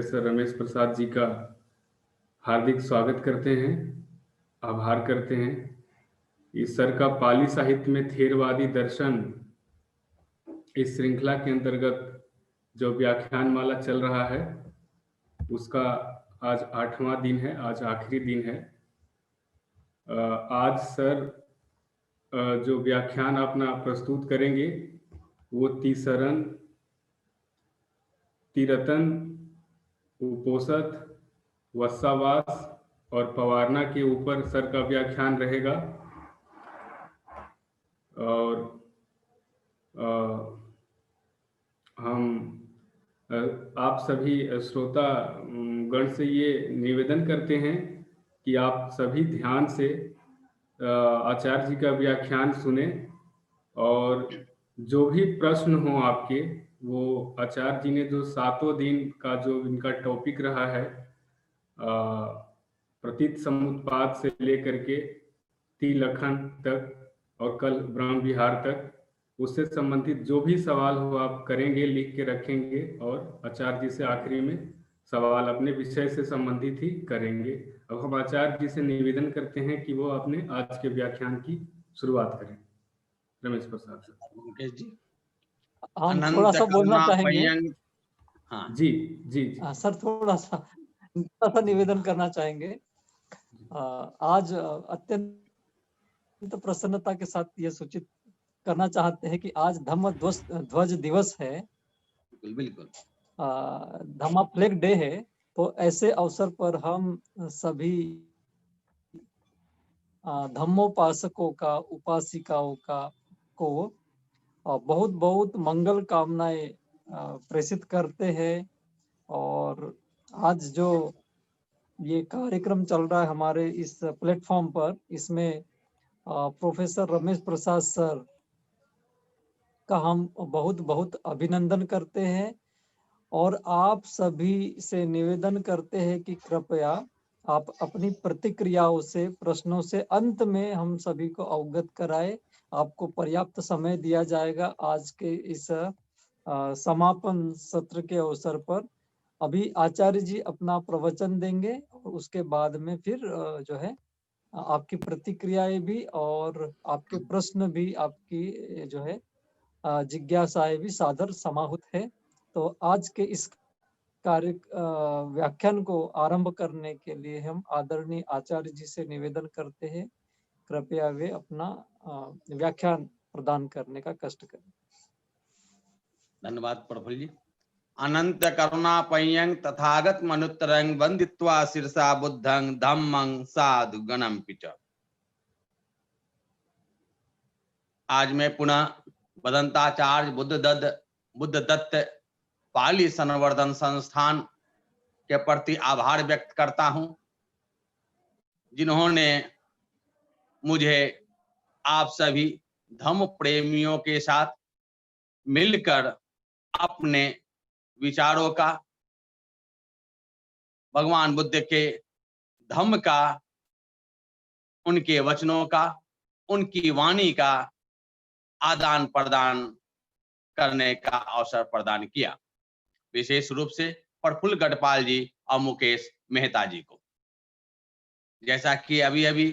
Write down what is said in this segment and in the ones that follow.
Professor Ramesh Prasad ji का हार्दिक स्वागत करते हैं, आभार करते हैं। इस सर का पाली साहित्य में थेरवादी दर्शन इस श्रृंखला के अंतर्गत जो व्याख्यान माला चल रहा है उसका आज 8वां दिन है, आज आखिरी दिन है। आज सर जो व्याख्यान अपना प्रस्तुत करेंगे वो तीसरन, तिरतन, उपोषथ, वत्सावास और पवारना के ऊपर सर का व्याख्यान रहेगा। और हम आप सभी श्रोता गण से ये निवेदन करते हैं कि आप सभी ध्यान से आचार्य जी का व्याख्यान सुने और जो भी प्रश्न हो आपके, वो आचार्य जी ने जो 7 दिन का जो इनका टॉपिक रहा है, प्रतीत समुत्पाद से लेकर के तिलखन तक और कल ब्रह्म विहार तक, उससे संबंधित जो भी सवाल हो आप करेंगे, लिख के रखेंगे और आचार्य जी से आखिरी में सवाल अपने विषय से संबंधित ही करेंगे। अब हम आचार्य जी से निवेदन करते हैं कि वो अपने आज के व्याख्यान की शुरुआत करें। रमेश प्रसाद सर। मुकेश जी, हम थोड़ा सा बोलना चाहेंगे। हाँ जी जी जी सर, थोड़ा सा निवेदन करना चाहेंगे। आज अत्यंत प्रसन्नता के साथ ये सूचित करना चाहते हैं कि आज धम्म ध्वज दिवस है। बिल्कुल धम्मा फ्लैग डे है। तो ऐसे अवसर पर हम सभी धम्मोपासकों का, उपासिकाओं का को बहुत बहुत मंगल कामनाएं प्रेषित करते हैं। और आज जो ये कार्यक्रम चल रहा है हमारे इस प्लेटफॉर्म पर, इसमें प्रोफेसर रमेश प्रसाद सर का हम बहुत बहुत अभिनंदन करते हैं और आप सभी से निवेदन करते हैं कि कृपया आप अपनी प्रतिक्रियाओं से, प्रश्नों से अंत में हम सभी को अवगत कराएं। आपको पर्याप्त समय दिया जाएगा आज के इस समापन सत्र के अवसर पर। अभी आचार्य जी अपना प्रवचन देंगे और उसके बाद में फिर जो है आपकी प्रतिक्रियाएं भी और आपके प्रश्न भी, आपकी जो है जिज्ञासाएं भी सादर समाहुत है। तो आज के इस व्याख्यान को आरंभ करने के लिए हम आदरणीय आचार्य जी से निवेदन करते हैं, कृपया वे अपना व्याख्यान प्रदान करने का कष्ट करें। धन्यवाद प्रफुल्ल जी। अनंत करुणा पय्यं तथागत मनुत्तरं वंदित्वा शीर्षा बुद्धं धम्मं साधु गणं पिच। आज मैं पुनः बदंताचार्य बुद्ध दत्त पाली संवर्धन संस्थान के प्रति आभार व्यक्त करता हूं, जिन्होंने मुझे आप सभी धम्म प्रेमियों के साथ मिलकर अपने विचारों का, भगवान बुद्ध के धम्म का, उनके वचनों का, उनकी वाणी का आदान प्रदान करने का अवसर प्रदान किया। विशेष रूप से प्रफुल्ल गढ़पाल जी और मुकेश मेहता जी को। जैसा कि अभी अभी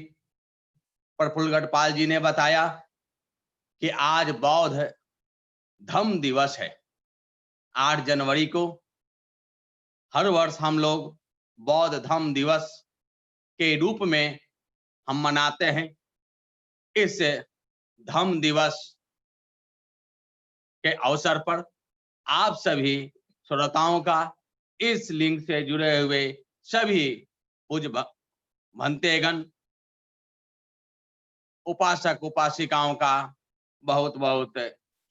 प्रफुल्ल गढ़पाल जी ने बताया कि आज बौद्ध धम्म दिवस है। 8 जनवरी को हर वर्ष हम लोग बौद्ध धम्म दिवस के रूप में हम मनाते हैं। इस धम्म दिवस के अवसर पर आप सभी श्रोताओं का, इस लिंक से जुड़े हुए सभी पूज्य भंतेगण, उपासक उपासिकाओं का बहुत बहुत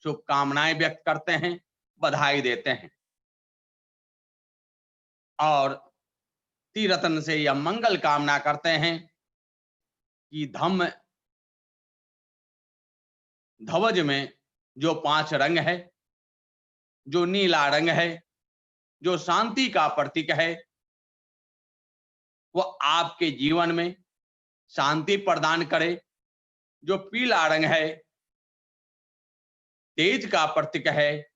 शुभकामनाएं व्यक्त करते हैं, बधाई देते हैं और त्रिरत्न से यह मंगल कामना करते हैं कि धम्म ध्वज में जो 5 रंग है, जो नीला रंग है, जो शांति का प्रतीक है, वो आपके जीवन में शांति प्रदान करे। जो पीला रंग है, तेज का प्रतीक है,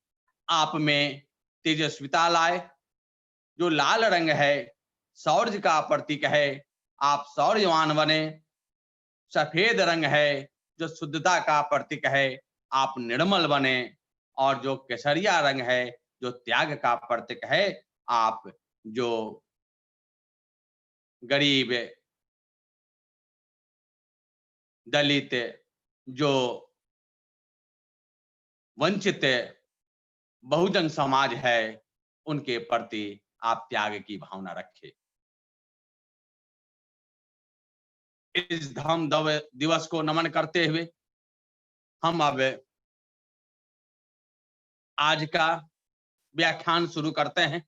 आप में तेजस्विता लाए। जो लाल रंग है शौर्य का प्रतीक है, आप शौर्यवान बने। सफेद रंग है जो शुद्धता का प्रतीक है, आप निर्मल बने। और जो केसरिया रंग है जो त्याग का प्रतीक है, आप जो गरीब, दलित, जो वंचित बहुजन समाज है, उनके प्रति आप त्याग की भावना रखें। इस धम्म दिवस को नमन करते हुए हम अब आज का व्याख्यान शुरू करते हैं।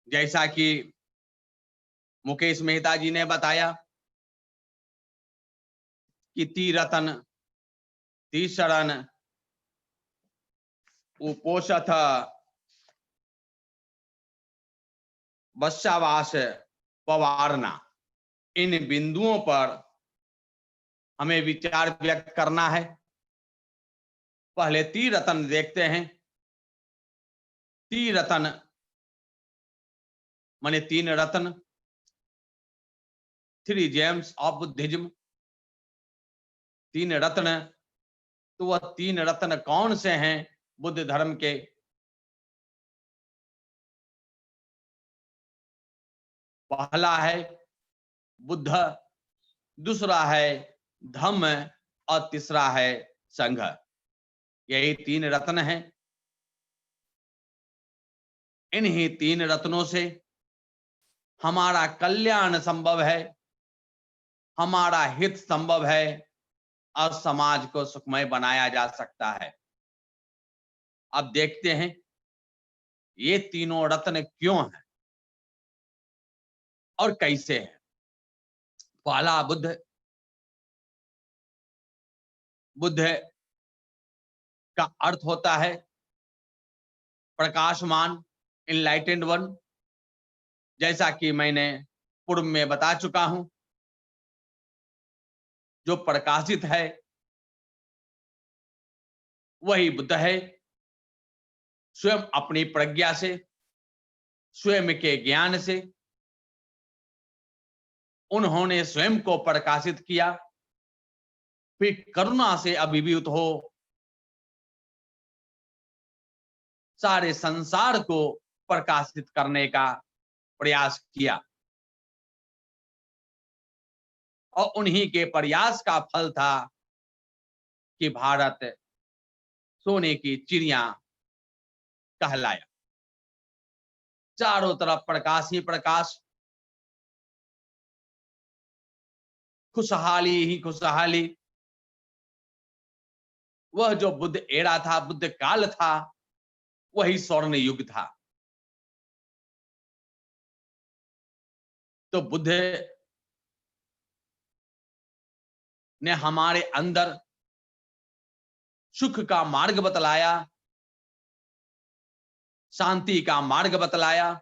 जैसा कि मुकेश मेहता जी ने बताया कि त्रिरत्न, त्रिशरण, उपोषथ, वत्सावास, पवारना, इन बिंदुओं पर हमें विचार व्यक्त करना है। पहले त्रिरत्न देखते हैं। त्रिरत्न माने तीन रत्न, थ्री जेम्स ऑफ बुद्धिज्म। तीन रत्न, तो वह तीन रत्न कौन से हैं बुद्ध धर्म के? पहला है बुद्ध, दूसरा है धम्म और तीसरा है संघ। यही तीन रत्न हैं। इन्हीं तीन रत्नों से हमारा कल्याण संभव है, हमारा हित संभव है और समाज को सुखमय बनाया जा सकता है। अब देखते हैं ये तीनों रत्न क्यों हैं और कैसे हैं। पहला बुद्ध। बुद्ध का अर्थ होता है प्रकाशमान, इनलाइटेंड वन। जैसा कि मैंने पूर्व में बता चुका हूं, जो प्रकाशित है वही बुद्ध है। स्वयं अपनी प्रज्ञा से, स्वयं के ज्ञान से उन्होंने स्वयं को प्रकाशित किया, फिर करुणा से अभिभूत हो सारे संसार को प्रकाशित करने का प्रयास किया। और उन्हीं के प्रयास का फल था कि भारत सोने की चिड़िया कहलाया। चारों तरफ प्रकाश ही प्रकाश, खुशहाली ही खुशहाली। वह जो बुद्ध एरा था, बुद्ध काल था, वही स्वर्ण युग था। तो बुद्ध ने हमारे अंदर सुख का मार्ग बतलाया, शांति का मार्ग बतलाया,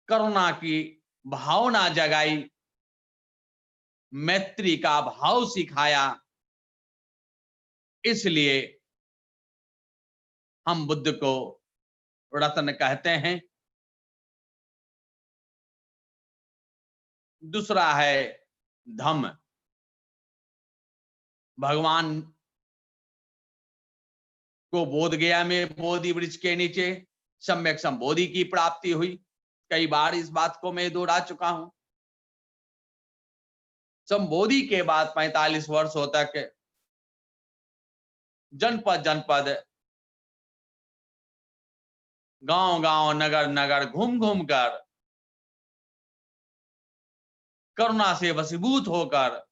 करुणा की भावना जगाई, मैत्री का भाव सिखाया। इसलिए हम बुद्ध को रत्न कहते हैं। दूसरा है धम्म। भगवान को बोध गया में बोधि वृक्ष के नीचे सम्यक संबोधि की प्राप्ति हुई। कई बार इस बात को मैं दोहरा चुका हूं। संबोधि के बाद 45 वर्षों तक जनपद जनपद, गांव गांव, नगर नगर घूम घूम कर, करुणा से वशीभूत होकर,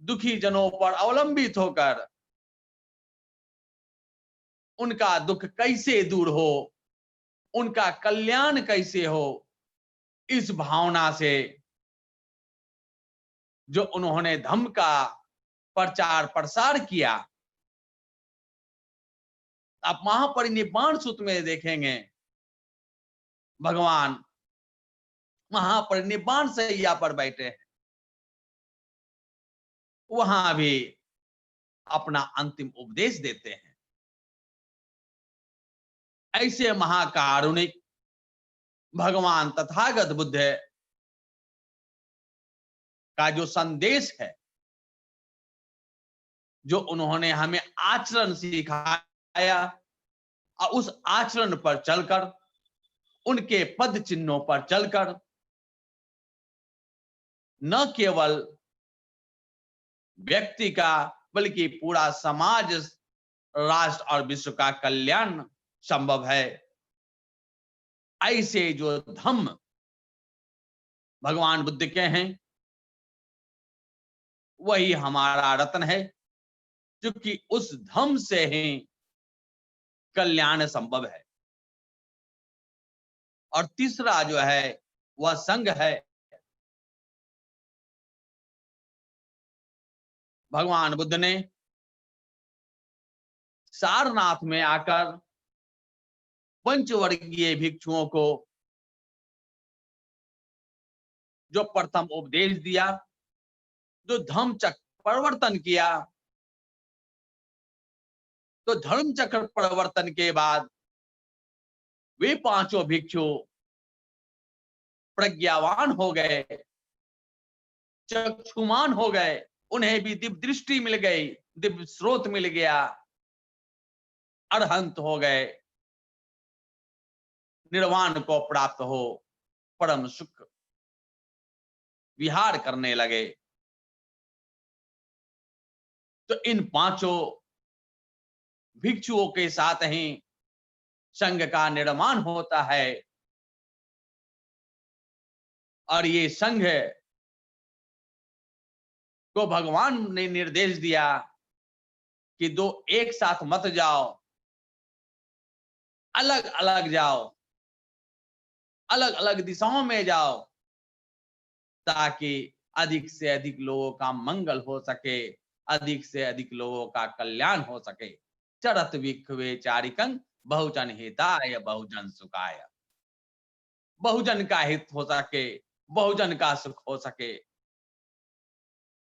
दुखी जनों पर अवलंबित होकर उनका दुख कैसे दूर हो, उनका कल्याण कैसे हो, इस भावना से जो उन्होंने धम्म का प्रचार प्रसार किया। आप महापरिनिर्वाण सूत्र में देखेंगे भगवान महापरिनिर्वाण शैया पर बैठे हैं, वहां भी अपना अंतिम उपदेश देते हैं। ऐसे महाकारुणिक भगवान तथागत बुद्ध का जो संदेश है, जो उन्होंने हमें आचरण सिखाया, और उस आचरण पर चलकर, उनके पद चिन्हों पर चलकर न केवल व्यक्ति का बल्कि पूरा समाज, राष्ट्र और विश्व का कल्याण संभव है। ऐसे जो धम्म भगवान बुद्ध के हैं, वही हमारा रत्न है, क्योंकि उस धम्म से ही कल्याण संभव है। और तीसरा जो है वह संघ है। भगवान बुद्ध ने सारनाथ में आकर पंचवर्गीय भिक्षुओं को जो प्रथम उपदेश दिया, जो धम्म चक्र परिवर्तन किया, तो धर्म चक्र परिवर्तन के बाद वे पांचों भिक्षु प्रज्ञावान हो गए, चक्षुमान हो गए, उन्हें भी दिव्य दृष्टि मिल गई, दिव्य स्रोत मिल गया, अरहंत हो गए, निर्वाण को प्राप्त हो परम सुख विहार करने लगे। तो इन पांचों भिक्षुओं के साथ ही संघ का निर्माण होता है। और ये संघ को भगवान ने निर्देश दिया कि दो एक साथ मत जाओ, अलग अलग जाओ, अलग अलग दिशाओं में जाओ, ताकि अधिक से अधिक लोगों का मंगल हो सके, अधिक से अधिक लोगों का कल्याण हो सके। चरत विख्वे चारिकं बहुजन हिताय बहुजन सुखाय। बहुजन का हित हो सके, बहुजन का सुख हो सके।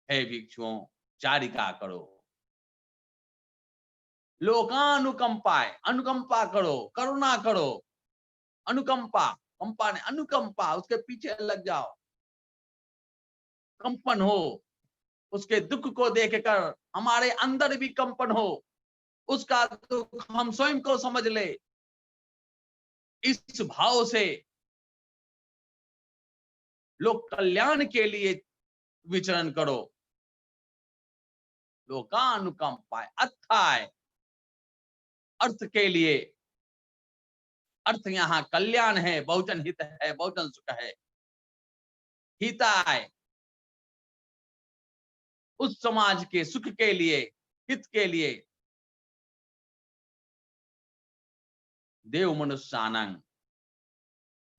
हे भिक्षुओं, चारिका करो, लोकानुकंपाय, अनुकंपा करो, करुणा करो। अनुकंपा, कंपा ने अनुकंपा, उसके पीछे लग जाओ, कंपन हो, उसके दुख को देखकर हमारे अंदर भी कंपन हो, उसका दुख हम स्वयं को समझ ले। इस भाव से लोक कल्याण के लिए विचरण करो। लोकानुकंपाय, अर्थाय, अर्थ के लिए, अर्थ यहां कल्याण है, बहुजन हित है, बहुजन सुख है। हिताय, उस समाज के सुख के लिए, हित के लिए। देव मनुष्यानंग,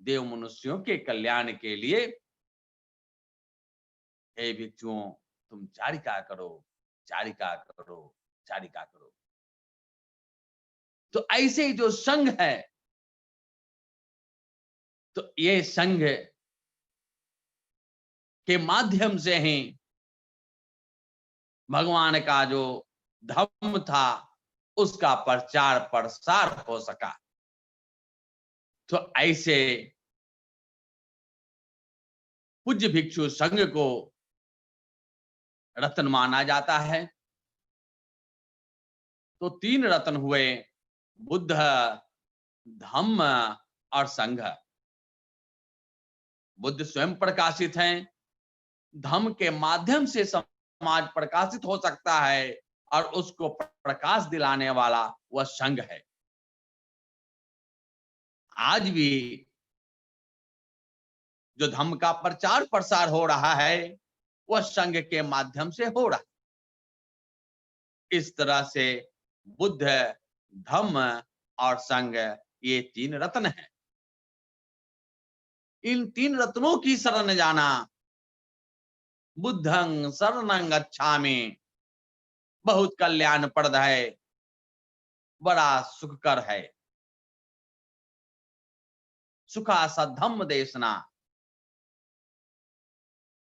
देव मनुष्यों के कल्याण के लिए हे भिक्षुओं, तुम चारिका करो, चारिका करो, चारिका करो। तो ऐसे जो संघ है, तो ये संघ के माध्यम से ही भगवान का जो धम्म था उसका प्रचार प्रसार हो सका। तो ऐसे पूज्य भिक्षु संघ को रत्न माना जाता है। तो तीन रत्न हुए, बुद्ध, धम्म और संघ। बुद्ध स्वयं प्रकाशित हैं, धम्म के माध्यम से समाज प्रकाशित हो सकता है, और उसको प्रकाश दिलाने वाला वह संघ है। आज भी जो धम्म का प्रचार प्रसार हो रहा है वह संघ के माध्यम से हो रहा है। इस तरह से बुद्ध, धम्म और संघ, ये तीन रत्न हैं। इन तीन रत्नों की शरण जाना, बुद्धं शरणं गच्छामि, बहुत कल्याणप्रद है, बड़ा सुखकर है। सुखा सद्धम्म देशना,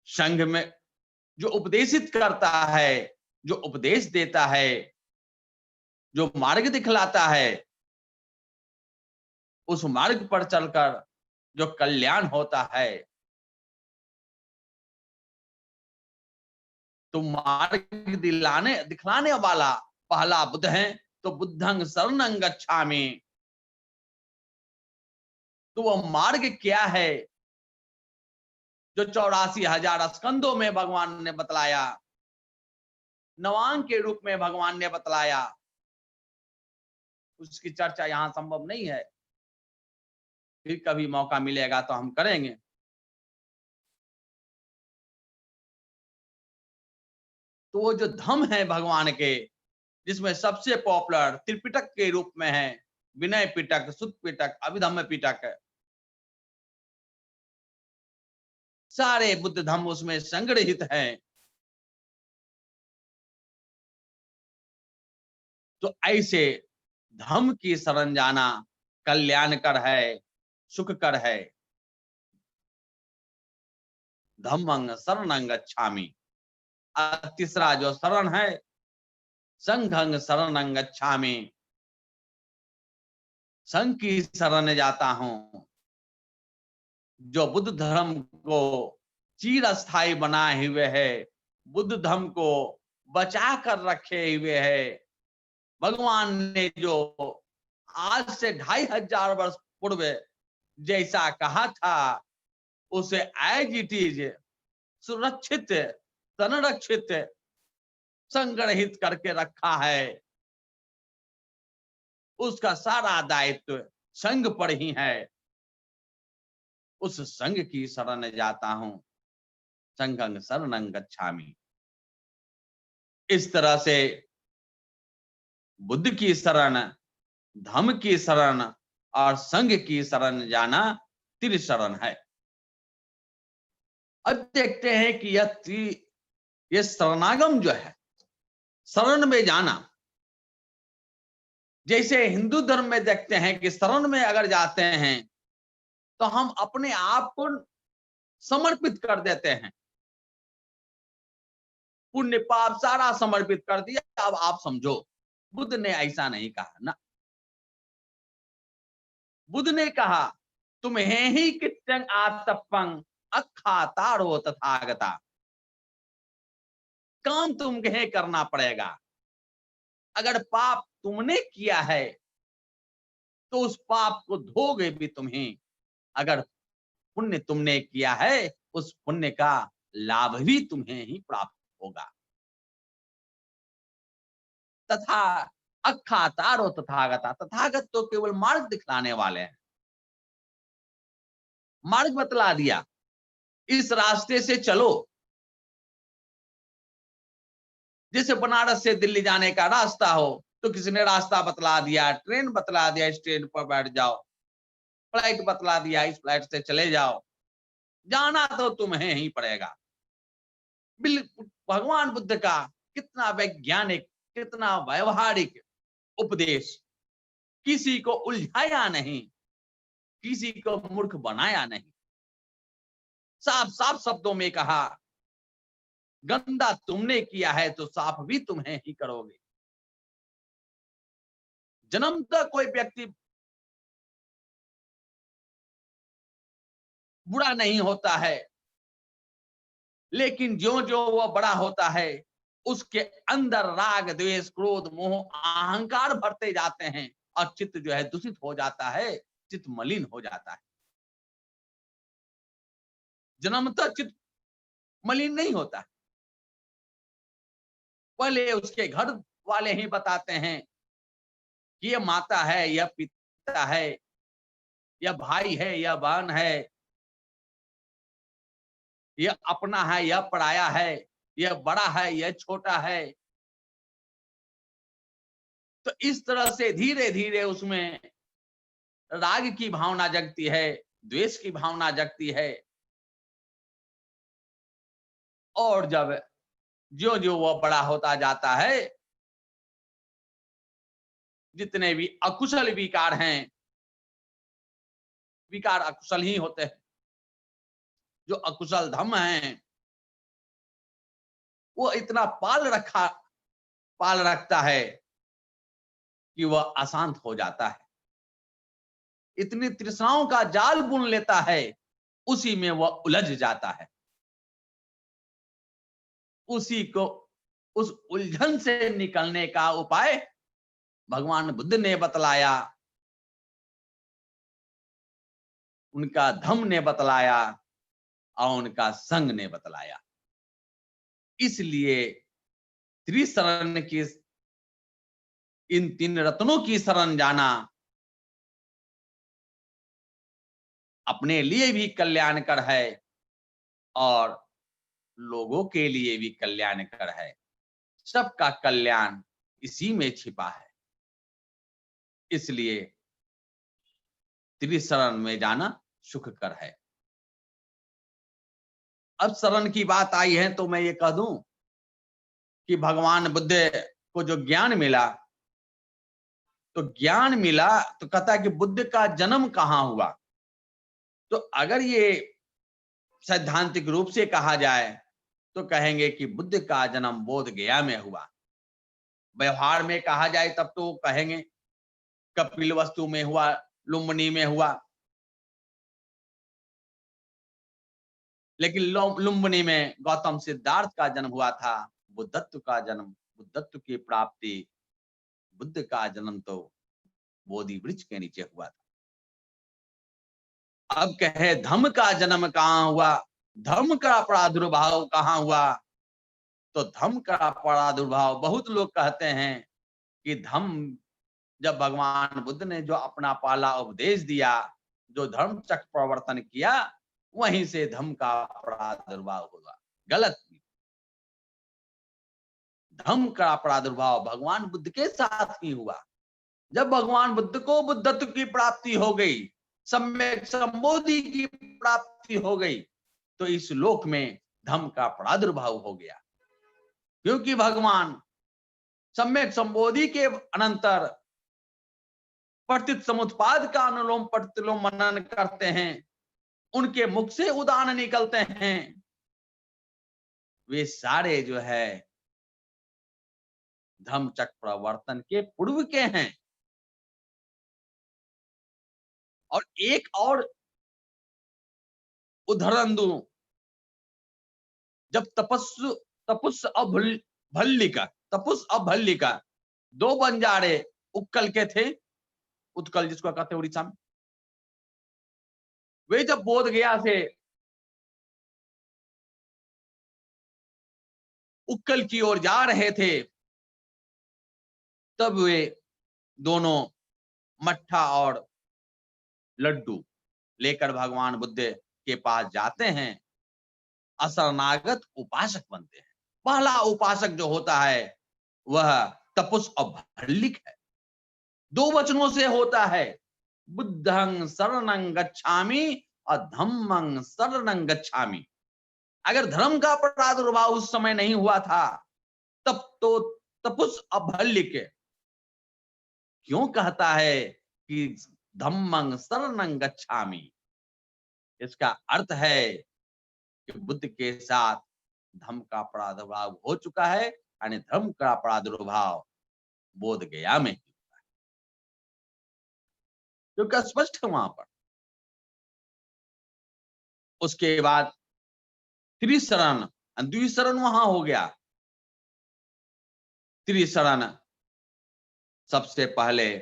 संघ में जो उपदेशित करता है, जो उपदेश देता है, जो मार्ग दिखलाता है, उस मार्ग पर चलकर जो कल्याण होता है, तो मार्ग दिखलाने वाला पहला बुद्ध है, तो बुद्धं शरणं गच्छामि। तो वह मार्ग क्या है जो 84,000 स्कंदों में भगवान ने बतलाया, नवांग के रूप में भगवान ने बतलाया, उसकी चर्चा यहां संभव नहीं है। फिर कभी मौका मिलेगा तो हम करेंगे। तो वो जो धम है भगवान के, जिसमें सबसे पॉपुलर त्रिपिटक के रूप में है विनय पिटक, सुत पिटक, अभिधम्म पिटक, सारे बुद्ध धम्म उसमें संग्रहित हैं। तो ऐसे धम्म की शरण जाना कल्याणकर है, सुखकर है। धम्मं शरणं गच्छामि। तीसरा जो शरण है, संघं शरणं गच्छामि। संघ की शरण जाता हूं, जो बुद्ध धर्म को चिरस्थायी बनाए हुए है, बुद्ध धर्म को बचा कर रखे हुए है। भगवान ने जो आज से 2500 वर्ष पूर्व जैसा कहा था, उसे एज इट इज सुरक्षित, संरक्षित, संग्रहित करके रखा है। उसका सारा दायित्व संघ पर ही है। उस संघ की शरण जाता हूं, संघं शरणं गच्छामि। इस तरह से बुद्ध की शरण, धम्म की शरण और संघ की शरण जाना त्रिशरण है। अब देखते हैं कि यह शरणागम जो है, शरण में जाना, जैसे हिंदू धर्म में देखते हैं कि शरण में अगर जाते हैं तो हम अपने आप को समर्पित कर देते हैं, पुण्य पाप सारा समर्पित कर दिया, अब आप समझो। बुद्ध ने ऐसा नहीं कहा ना। बुद्ध ने कहा तुम्हें ही कित्यं आतपं अखातारो तथागता। काम तुम्हें करना पड़ेगा। अगर पाप तुमने किया है तो उस पाप को धोगे भी तुम्हें। अगर पुण्य तुमने किया है, उस पुण्य का लाभ भी तुम्हें ही प्राप्त होगा। तथा अखातारो तथागता। तथागत तो केवल मार्ग दिखलाने वाले हैं, मार्ग बतला दिया, इस रास्ते से चलो। जैसे बनारस से दिल्ली जाने का रास्ता हो, तो किसी ने रास्ता बतला दिया, ट्रेन बतला दिया, इस ट्रेन पर बैठ जाओ, फ्लाइट बतला दिया, इस फ्लाइट से चले जाओ। जाना तो तुम्हें ही पड़ेगा। बिल्कुल भगवान बुद्ध का कितना वैज्ञानिक, कितना व्यवहारिक उपदेश, किसी को उलझाया नहीं, किसी को मूर्ख बनाया नहीं। साफ साफ शब्दों में कहा, गंदा तुमने किया है तो साफ भी तुम्हें ही करोगे। जन्मतः कोई व्यक्ति बुरा नहीं होता है, लेकिन जो जो वह बड़ा होता है, उसके अंदर राग, द्वेष, क्रोध, मोह, अहंकार भरते जाते हैं और चित्त जो है दूषित हो जाता है, चित्त मलिन हो जाता है। जन्मतः चित्त मलिन नहीं होता। पहले उसके घर वाले ही बताते हैं कि यह माता है, यह पिता है, यह भाई है, यह बहन है, यह अपना है, यह पराया है, यह बड़ा है, यह छोटा है। तो इस तरह से धीरे धीरे उसमें राग की भावना जगती है, द्वेष की भावना जगती है। और जब जो जो वह बड़ा होता जाता है, जितने भी अकुशल विकार हैं, विकार अकुशल ही होते हैं। जो अकुशल धम्म हैं, वो इतना पाल रखता है कि वह अशांत हो जाता है। इतनी तृष्णाओं का जाल बुन लेता है, उसी में वह उलझ जाता है। उसी को, उस उलझन से निकलने का उपाय भगवान बुद्ध ने बतलाया, उनका धम्म ने बतलाया और उनका संग ने बतलाया। इसलिए त्रिशरण की, इन 3 रत्नों की शरण जाना अपने लिए भी कल्याणकर है और लोगों के लिए भी कल्याणकर है। सबका कल्याण इसी में छिपा है। इसलिए त्रिशरण में जाना सुखकर है। अब शरण की बात आई है तो मैं ये कह दूं कि भगवान बुद्ध को जो ज्ञान मिला, तो ज्ञान मिला तो कहता है कि बुद्ध का जन्म कहां हुआ। तो अगर ये सैद्धांतिक रूप से कहा जाए तो कहेंगे कि बुद्ध का जन्म बोध गया में हुआ। व्यवहार में कहा जाए तब तो कहेंगे कपिलवस्तु में हुआ, लुम्बिनी में हुआ। लेकिन लुम्बिनी में गौतम सिद्धार्थ का जन्म हुआ था। बुद्धत्व का जन्म, बुद्धत्व की प्राप्ति, बुद्ध का जन्म तो बोधि वृक्ष के नीचे हुआ था। अब कहे धम्म का जन्म कहां हुआ, धर्म का प्रादुर्भाव कहां हुआ। तो धम्म का प्रादुर्भाव, बहुत लोग कहते हैं कि धम्म, जब भगवान बुद्ध ने जो अपना पहला उपदेश दिया, जो धर्म चक्र प्रवर्तन किया, वहीं से धम्म का प्रादुर्भाव होगा। गलत। धम्म का प्रादुर्भाव भगवान बुद्ध के साथ ही हुआ। जब भगवान बुद्ध को बुद्धत्व की प्राप्ति हो गई, सम्यक संबोधि की प्राप्ति हो गई, तो इस लोक में धम्म का प्रादुर्भाव हो गया। क्योंकि भगवान सम्यक संबोधि के अनंतर प्रतित समुत्पाद का अनुलोम प्रतिलोम मनन करते हैं, उनके मुख से उदान निकलते हैं, वे सारे जो है धम्म चक्र प्रवर्तन के पूर्व के हैं। और एक और उदाहरण दूं, जब तपुस और भल्लिका 2 बंजारे उत्कल के थे, उत्कल जिसको कहते हैं उड़ीसा में, वे जब बोध गया से उत्कल की ओर जा रहे थे, तब वे दोनों मट्ठा और लड्डू लेकर भगवान बुद्ध के पास जाते हैं। असरनागत उपासक बनते हैं। पहला उपासक जो होता है वह तपुस और भल्लिक है। 2 वचनों से होता है, बुद्धं शरणं गच्छामि और धम्मं शरणं गच्छामि। अगर धर्म का प्रादुर्भाव उस समय नहीं हुआ था, तब तो तपुस और भल्लिक क्यों कहता है कि धम्मं शरणं गच्छामि। इसका अर्थ है कि बुद्ध के साथ धम्म का प्रादुर्भाव हो चुका है, यानी धर्म का प्रादुर्भाव बोध गया में ही हुआ है, क्योंकि स्पष्ट है वहां पर। उसके बाद त्रिशरण, द्विशरण वहां हो गया। त्रिशरण सबसे पहले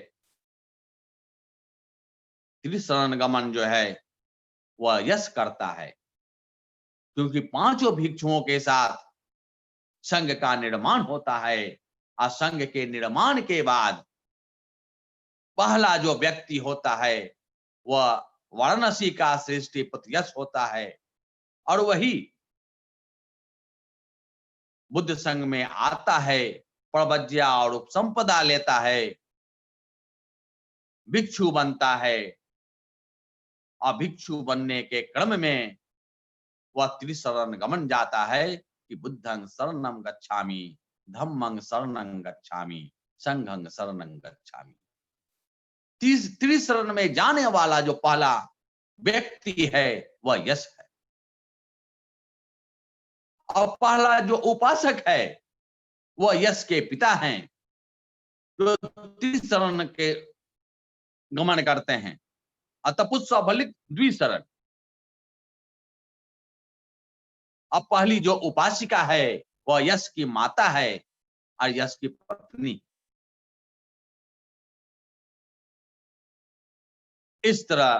त्रिशरण गमन जो है वह यश करता है, क्योंकि 5 भिक्षुओं के साथ संघ का निर्माण होता है। और संघ के निर्माण के बाद पहला जो व्यक्ति होता है वह वाराणसी का श्रेष्ठीपति यश होता है, और वही बुद्ध संघ में आता है, प्रवज्या और उपसंपदा लेता है, भिक्षु बनता है। और भिक्षु बनने के क्रम में वह त्रिशरण गमन जाता है कि बुद्धं शरणं गच्छामि, धम्मं शरणं गच्छामि, संघं शरणं गच्छामि। त्रिशरण में जाने वाला जो पहला व्यक्ति है वह यश है। और पहला जो उपासक है वह यश के पिता हैं, जो त्रिशरण के गमन करते हैं। अतपुत्सा बलित द्विशरण। अब पहली जो उपासिका है वह यश की माता है और यश की पत्नी। इस तरह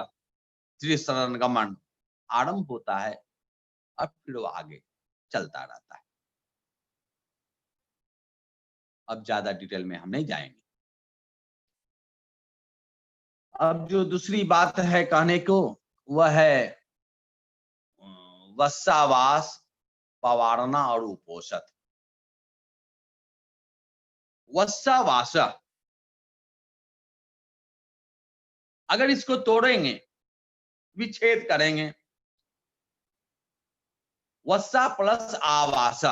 त्रिशरण गमन आरंभ होता है और फिर वो आगे चलता रहता है। अब ज्यादा डिटेल में हम नहीं जाएंगे। अब जो दूसरी बात है कहने को वह है वत्सावास, पवारना और उपोषण। वत्सावास, अगर इसको तोड़ेंगे, विच्छेद करेंगे, वत्सा प्लस आवास।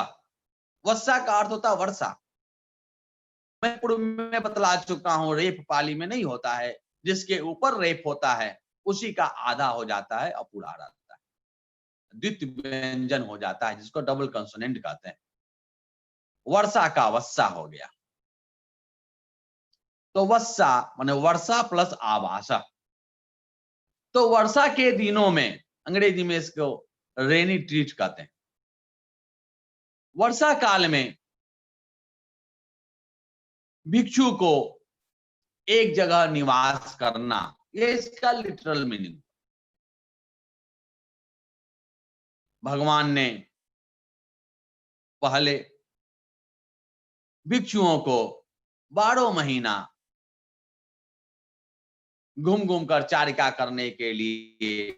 वत्सा का अर्थ होता है वर्षा। मैं पूर्व में बतला चुका हूं, रेप पाली में नहीं होता है, जिसके ऊपर रेप होता है उसी का आधा हो जाता है और पूरा रहता है, द्वितीय व्यंजन हो जाता है, जिसको डबल कंसोनेंट कहते हैं। वर्षा का वत्सा हो गया। तो वत्सा माने वर्षा प्लस आवास। तो वर्षा के दिनों में अंग्रेजी में इसको रेनी ट्रीट कहते हैं। वर्षा काल में भिक्षु को एक जगह निवास करना, ये इसका लिटरल मीनिंग। भगवान ने पहले भिक्षुओं को 12 महीना घूम घूम कर चारिका करने के लिए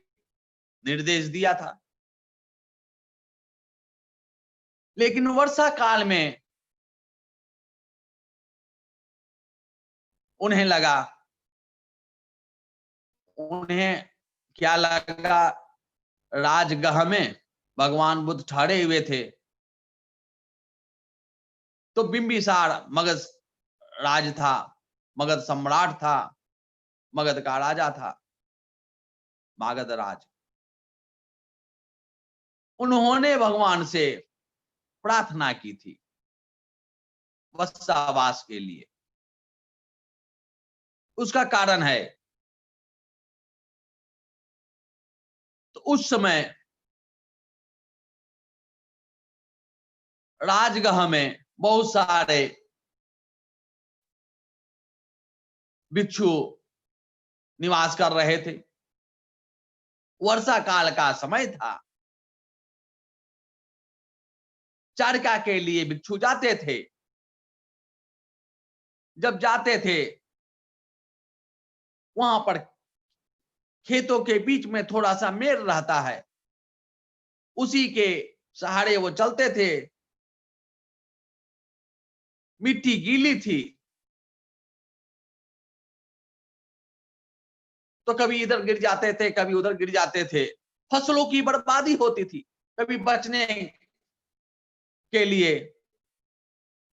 निर्देश दिया था, लेकिन वर्षा काल में उन्हें क्या लगा, राजगृह में भगवान बुद्ध ठहरे हुए थे, तो बिंबिसार मगध राज था, मगध सम्राट था, मगध का राजा था, मागध राज। उन्होंने भगवान से प्रार्थना की थी वत्सावास के लिए। उसका कारण है, तो उस समय राजगृह में बहुत सारे भिक्षु निवास कर रहे थे। वर्षा काल का समय था, चारिका के लिए भिक्षु जाते थे। जब जाते थे वहां पर खेतों के बीच में थोड़ा सा मेड़ रहता है, उसी के सहारे वो चलते थे। मिट्टी गीली थी तो कभी इधर गिर जाते थे, कभी उधर गिर जाते थे। फसलों की बर्बादी होती थी। कभी बचने के लिए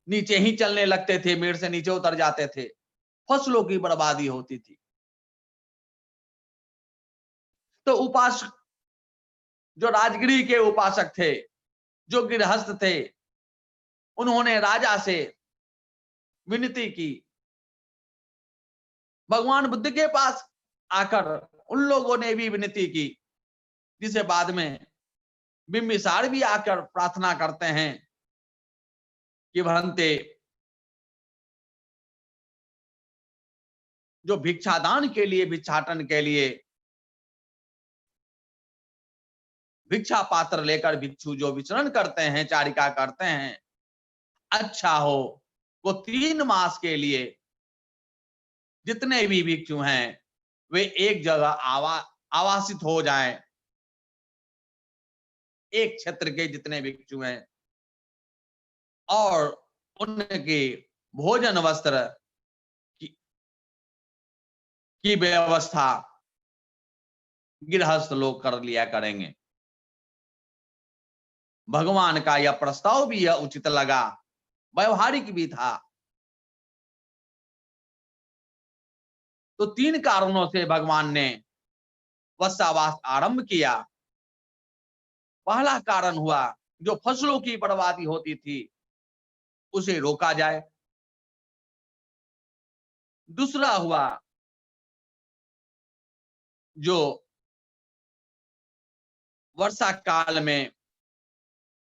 नीचे ही चलने लगते थे, मेड़ से नीचे उतर जाते थे, फसलों की बर्बादी होती थी। तो उपासक, जो राजगृह के उपासक थे, जो गृहस्थ थे, उन्होंने राजा से विनती की। भगवान बुद्ध के पास आकर उन लोगों ने भी विनती की, जिसे बाद में बिंबिसार भी आकर प्रार्थना करते हैं कि भंते, जो भिक्षादान के लिए, भिक्षाटन के लिए भिक्षा पात्र लेकर भिक्षु जो विचरण करते हैं, चारिका करते हैं, अच्छा हो वो 3 मास के लिए जितने भी भिक्षु हैं वे एक जगह आवासित हो जाएं। एक क्षेत्र के जितने भिक्षु हैं, और उनके भोजन वस्त्र की व्यवस्था गृहस्थ लोग कर लिया करेंगे। भगवान का यह प्रस्ताव भी यह उचित लगा, व्यवहारिक भी था। तो 3 कारणों से भगवान ने वत्सावास आरंभ किया। पहला कारण हुआ, जो फसलों की बर्बादी होती थी उसे रोका जाए। दूसरा हुआ जो वर्षा काल में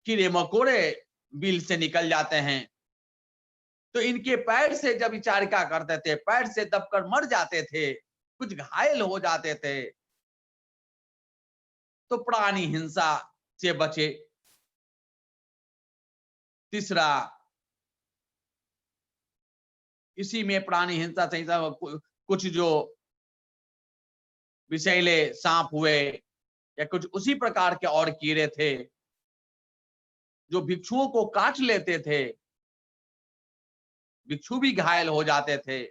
कीड़े मकोड़े बिल से निकल जाते हैं, तो इनके पैर से जब विचारिका करते थे, पैर से दबकर मर जाते थे, कुछ घायल हो जाते थे, तो प्राणी हिंसा से बचे। तीसरा, इसी में प्राणी हिंसा संहिता कुछ जो विषैले सांप हुए या कुछ उसी प्रकार के और कीड़े थे जो भिक्षुओं को काट लेते थे, भिक्षु भी घायल हो जाते थे।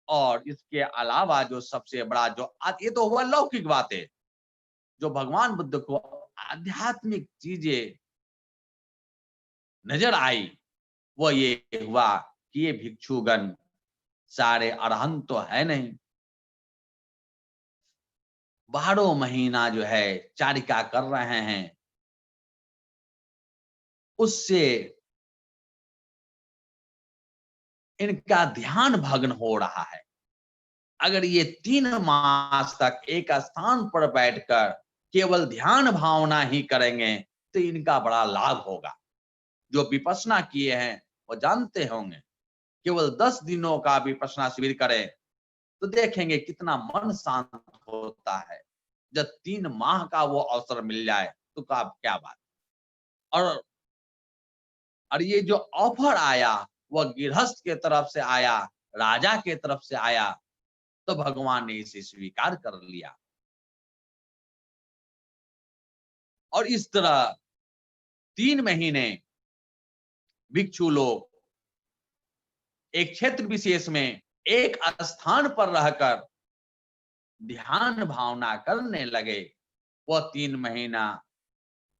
और इसके अलावा जो सबसे बड़ा जो ये तो हुआ लौकिक बातें, जो भगवान बुद्ध को आध्यात्मिक चीजें नजर आई, वो ये हुआ कि ये भिक्षुगण सारे अरहंत तो है नहीं, 12 महीना जो है चारिका कर रहे हैं, उससे इनका ध्यान भग्न हो रहा है। अगर ये 3 मास तक एक स्थान पर बैठकर केवल ध्यान भावना ही करेंगे तो इनका बड़ा लाभ होगा। जो विपश्यना किए हैं वो जानते होंगे, केवल 10 दिनों का विपश्यना शिविर करें तो देखेंगे कितना मन शांत होता है। जब 3 माह का वो अवसर मिल जाए तो क्या बात। और ये जो ऑफर आया वह गृहस्थ के तरफ से आया, राजा के तरफ से आया, तो भगवान ने इसे स्वीकार कर लिया। और इस तरह 3 महीने भिक्षु लोग एक क्षेत्र विशेष में एक स्थान पर रहकर ध्यान भावना करने लगे। वह 3 महीना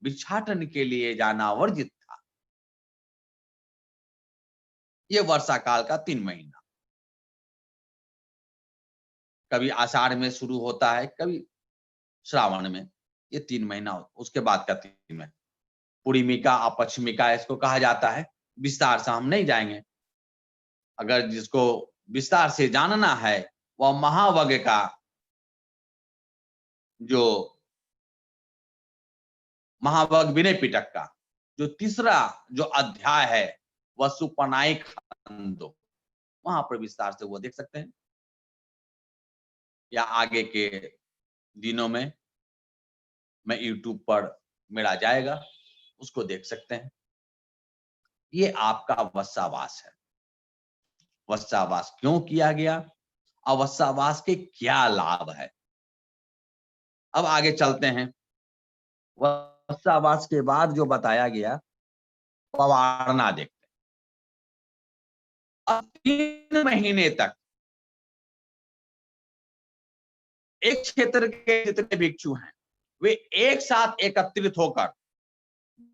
भिक्षाटन के लिए जाना वर्जित था। ये वर्षा काल का 3 महीना, कभी आषाढ़ में शुरू होता है, कभी श्रावण में, ये 3 महीना, उसके बाद का 3 महीना पूर्णिमिका अपक्षमिका इसको कहा जाता है। विस्तार से हम नहीं जाएंगे, अगर जिसको विस्तार से जानना है वह महावग का जो महावग विनय पिटक का जो तीसरा जो अध्याय है वह सुपनायक खंडो, वहां पर विस्तार से वो देख सकते हैं, या आगे के दिनों में मैं YouTube पर मेरा जाएगा, उसको देख सकते हैं। ये आपका वत्सावास है। वत्सावास क्यों किया गया, अवत्सावास के क्या लाभ है, अब आगे चलते हैं। वत्सावास के बाद जो बताया गया पवारना देखते हैं। अब 3 महीने तक एक क्षेत्र के जितने भिक्षु हैं वे एक साथ एकत्रित होकर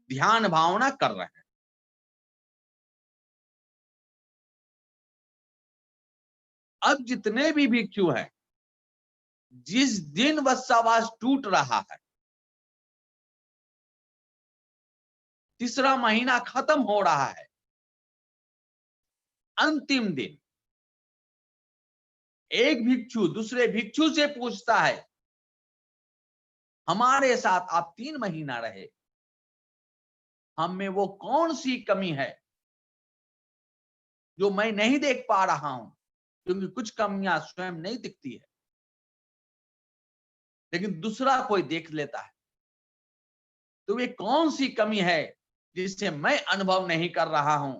ध्यान भावना कर रहे हैं। अब जितने भी भिक्षु हैं, जिस दिन वत्सावास टूट रहा है, तीसरा महीना खत्म हो रहा है, अंतिम दिन एक भिक्षु दूसरे भिक्षु से पूछता है, हमारे साथ आप 3 महीना रहे, हम में वो कौन सी कमी है जो मैं नहीं देख पा रहा हूं, क्योंकि कुछ कमियां स्वयं नहीं दिखती है लेकिन दूसरा कोई देख लेता है। तो वे कौन सी कमी है जिससे मैं अनुभव नहीं कर रहा हूं।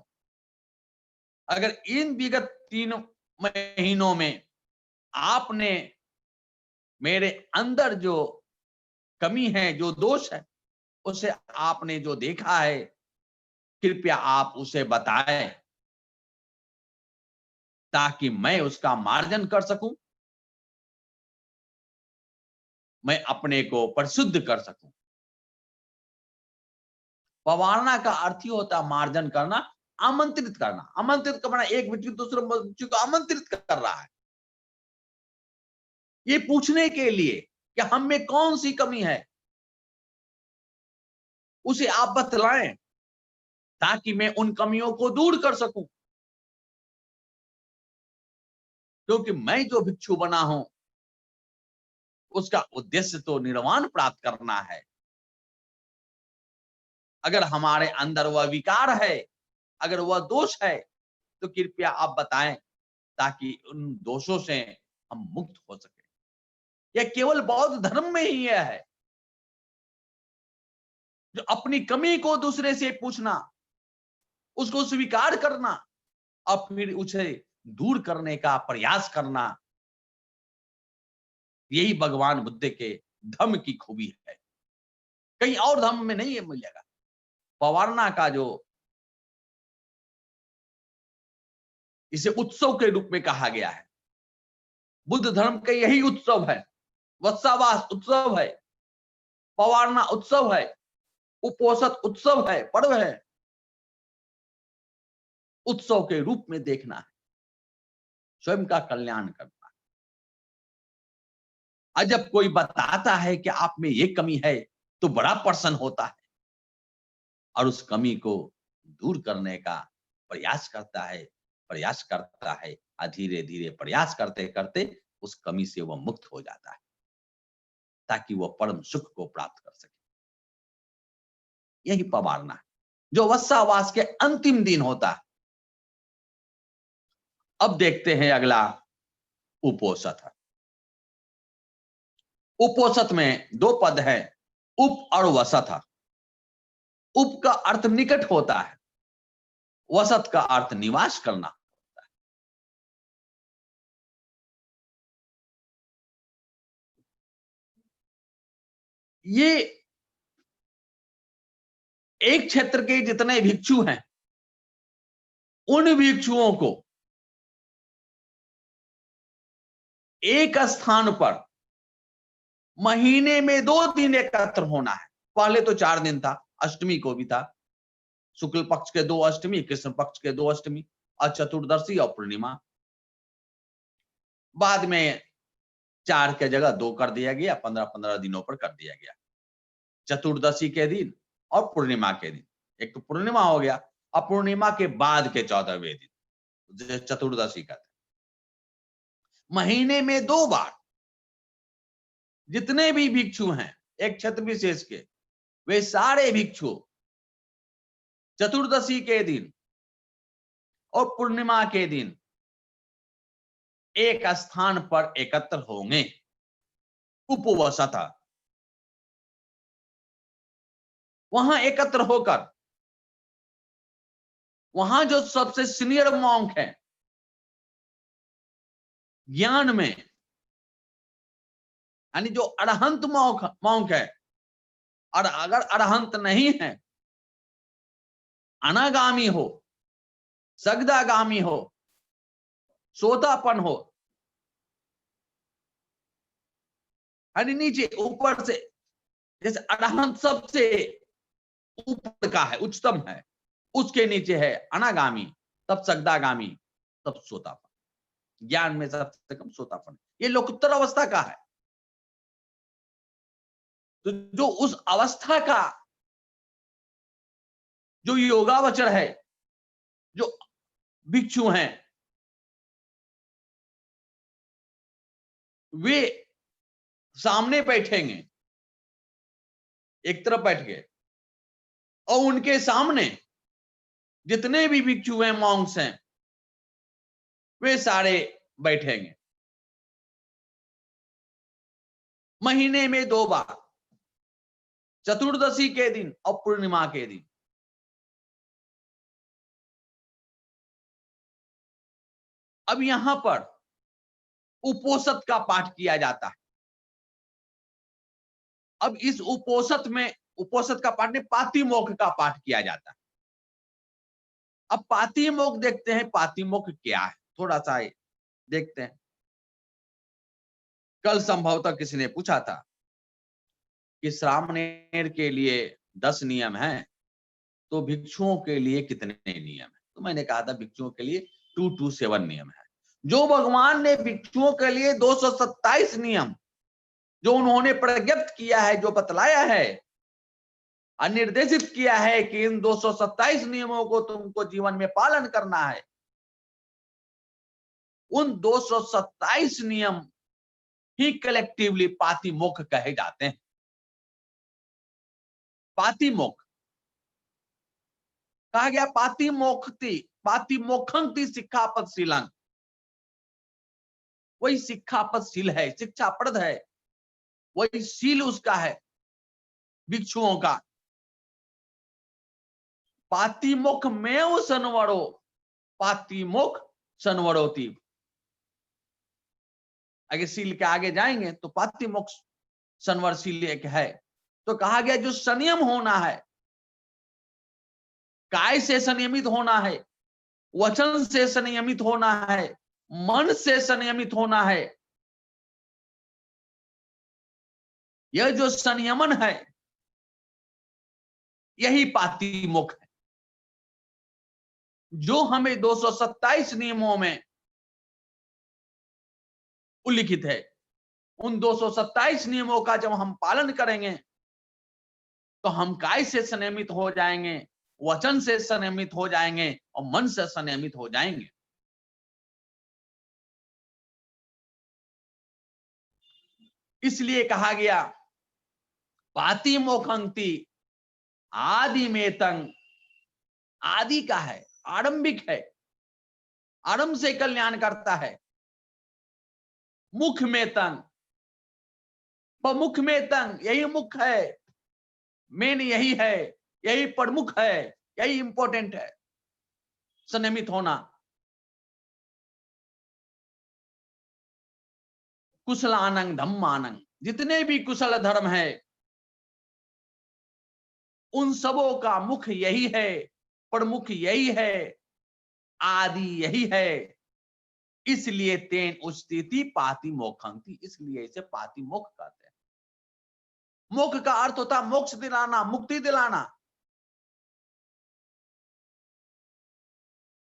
अगर इन विगत 3 महीनों में आपने मेरे अंदर जो कमी है, जो दोष है, उसे आपने जो देखा है, कृपया आप उसे बताएं ताकि मैं उसका मार्जन कर सकूं, मैं अपने को परिशुद्ध कर सकूं। पवारना का अर्थ ही होता मार्जन करना, आमंत्रित करना। आमंत्रित करना, एक व्यक्ति दूसरे व्यक्ति को आमंत्रित कर रहा है ये पूछने के लिए कि हम में कौन सी कमी है, उसे आप बतलाएं ताकि मैं उन कमियों को दूर कर सकूं। क्योंकि मैं जो भिक्षु बना हूं उसका उद्देश्य तो निर्वाण प्राप्त करना है। अगर हमारे अंदर वह विकार है, अगर वह दोष है, तो कृपया आप बताएं, ताकि उन दोषों से हम मुक्त हो सके। यह केवल बौद्ध धर्म में ही यह है, जो अपनी कमी को दूसरे से पूछना, उसको स्वीकार करना और फिर उसे दूर करने का प्रयास करना, यही भगवान बुद्ध के धम्म की खूबी है। कहीं और धम्म में नहीं मिलेगा। पवारना का जो इसे उत्सव के रूप में कहा गया है, बुद्ध धर्म का यही उत्सव है। वत्सावास उत्सव है, पवारना उत्सव है, उपोषित उत्सव है, पर्व है। उत्सव के रूप में देखना है, स्वयं का कल्याण करना है। और जब कोई बताता है कि आप में ये कमी है, तो बड़ा प्रसन्न होता है और उस कमी को दूर करने का प्रयास करता है, धीरे धीरे प्रयास करते करते उस कमी से वह मुक्त हो जाता है, ताकि वह परम सुख को प्राप्त कर सके। यही पवारना है, जो वत्सावास के अंतिम दिन होता है। अब देखते हैं अगला, उपोषित है। उपोषित में दो पद है, उप और वसत है। उप का अर्थ निकट होता है, वसत का अर्थ निवास करना होता है। ये एक क्षेत्र के जितने भिक्षु हैं, उन भिक्षुओं को एक स्थान पर महीने में 2 दिन एकत्र होना है। पहले तो 4 दिन था, अष्टमी को भी था, शुक्ल पक्ष के 2 अष्टमी, कृष्ण पक्ष के 2 अष्टमी और चतुर्दशी और पूर्णिमा। बाद में 4 के जगह 2 कर दिया गया, 15-15 दिनों पर कर दिया गया। चतुर्दशी के दिन और पूर्णिमा के दिन, एक तो पूर्णिमा हो गया, और पूर्णिमा के बाद के 14वें दिन चतुर्दशी का। महीने में 2 बार जितने भी भिक्षु हैं एक क्षेत्र विशेष के, वे सारे भिक्षु चतुर्दशी के दिन और पूर्णिमा के दिन एक स्थान पर एकत्र होंगे। उपवसत, वहां एकत्र होकर, वहां जो सबसे सीनियर मॉन्क है ज्ञान में, यानी जो अरहंत मॉन्क है, और अगर अरहंत नहीं है, अनागामी हो, सगदागामी हो, सोतापन हो, यानी नीचे ऊपर से, जैसे अरहंत सबसे ऊपर का है, उच्चतम है, उसके नीचे है अनागामी, तब सगदागामी, तब सोतापन। ज्ञान में सबसे कम सोतापन, ये लोकोत्तर अवस्था का है। तो जो उस अवस्था का जो योगावचर है, जो भिक्षु हैं, वे सामने बैठेंगे, एक तरफ बैठ गए, और उनके सामने जितने भी भिक्षु हैं, मॉन्क्स हैं, वे सारे बैठेंगे। महीने में 2 बार, चतुर्दशी के दिन और पूर्णिमा के दिन। अब यहां पर उपोषित का पाठ किया जाता है। अब इस उपोषित का पाठ नहीं, पातिमोक्ष का पाठ किया जाता है। अब पातिमोक्ष देखते हैं, पातिमोक्ष क्या है, थोड़ा सा देखते हैं। कल संभवतः किसी ने पूछा था कि श्रामणेर के लिए 10 नियम हैं, तो भिक्षुओं के लिए कितने नियम हैं? तो मैंने कहा था भिक्षुओं के लिए 227 नियम है। जो भगवान ने भिक्षुओं के लिए 227 नियम जो उन्होंने प्रज्ञप्त किया है, जो बतलाया है और निर्देशित किया है कि इन 227 नियमों को तुमको जीवन में पालन करना है, उन 227 नियम ही कलेक्टिवली पातिमोक्ष कहे जाते हैं। पातिमोक्ष कहा गया, पातिमोक्षंति शिक्षापदशीलं, वही शिक्षापदशील है, शिक्षाप्रद है, वही शील उसका है भिक्षुओं का। पातिमोक्ष में सनवरो, पातिमोक्ष सनवरोति। अगर शील के आगे जाएंगे तो पातिमोक्ष संवरशील एक है। तो कहा गया जो संयम होना है, काय से संयमित होना है, वचन से संयमित होना है, मन से संयमित होना है, यह जो संयमन है यही पातिमोक्ष है, जो हमें 227 नियमों में उल्लिखित है। उन 227 नियमों का जब हम पालन करेंगे तो हम काय से संयमित हो जाएंगे, वचन से संयमित हो जाएंगे और मन से संयमित हो जाएंगे। इसलिए कहा गया पातिमोक्षंति आदि में तंग, आदि का है, आरंभिक है, आरंभ से कल्याण करता है। मुख में तंग, मुख में तंग, यही मुख है, मेन यही है, यही प्रमुख है, यही इंपॉर्टेंट है, संयमित होना। कुशलानंग धम्मानंग, जितने भी कुशल धर्म है उन सबों का मुख यही है, प्रमुख यही है, आदि यही है। इसलिए तेन उच्चति पातिमोक्षंति, इसलिए इसे पातिमोक्ष कहते हैं। मोक्ष का अर्थ होता मोक्ष दिलाना, मुक्ति दिलाना।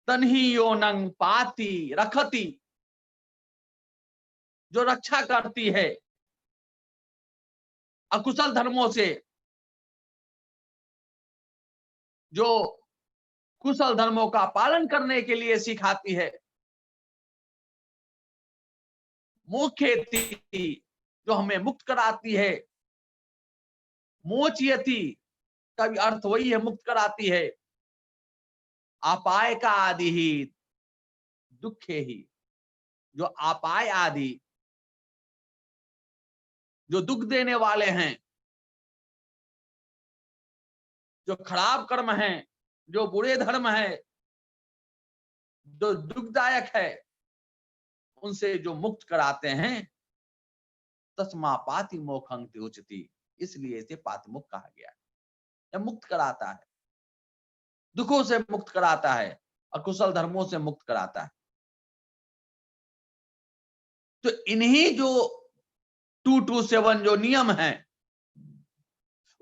तन्ही योनंग पाति रखति, जो रक्षा करती है अकुशल धर्मों से, जो कुशल धर्मों का पालन करने के लिए सिखाती है। मोक्षेति, जो हमें मुक्त कराती है। मोचयति का भी अर्थ वही है, मुक्त कराती है। अपाय का आदि ही दुखे ही, जो अपाय आदि जो दुख देने वाले हैं, जो खराब कर्म हैं, जो बुरे धर्म है, जो दुखदायक है, उनसे जो मुक्त कराते हैं, तस्मा पातिमोक्षंति उच्यति, इसलिए इसे पातिमोक्ष कहा गया है। यह मुक्त कराता है, दुखों से मुक्त कराता है, अकुशल धर्मों से मुक्त कराता है। तो इन्हीं जो 227 जो नियम है,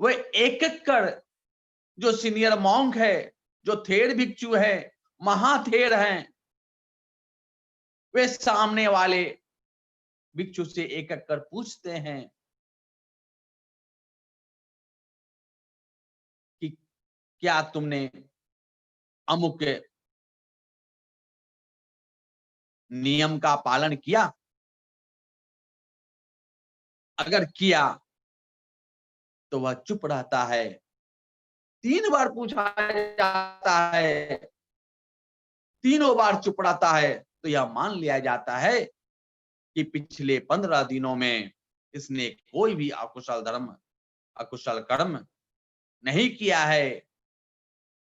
वे एक एक कर जो सीनियर मॉन्क है, जो थेर भिक्षु है, महाथेर हैं, वे सामने वाले भिक्षु से एक एक कर पूछते हैं कि क्या तुमने अमुक नियम का पालन किया? अगर किया तो वह चुप रहता है। 3 बार पूछा जाता है, तीनों बार चुप रहता है, तो यह मान लिया जाता है कि पिछले 15 दिनों में इसने कोई भी अकुशल धर्म, अकुशल कर्म नहीं किया है,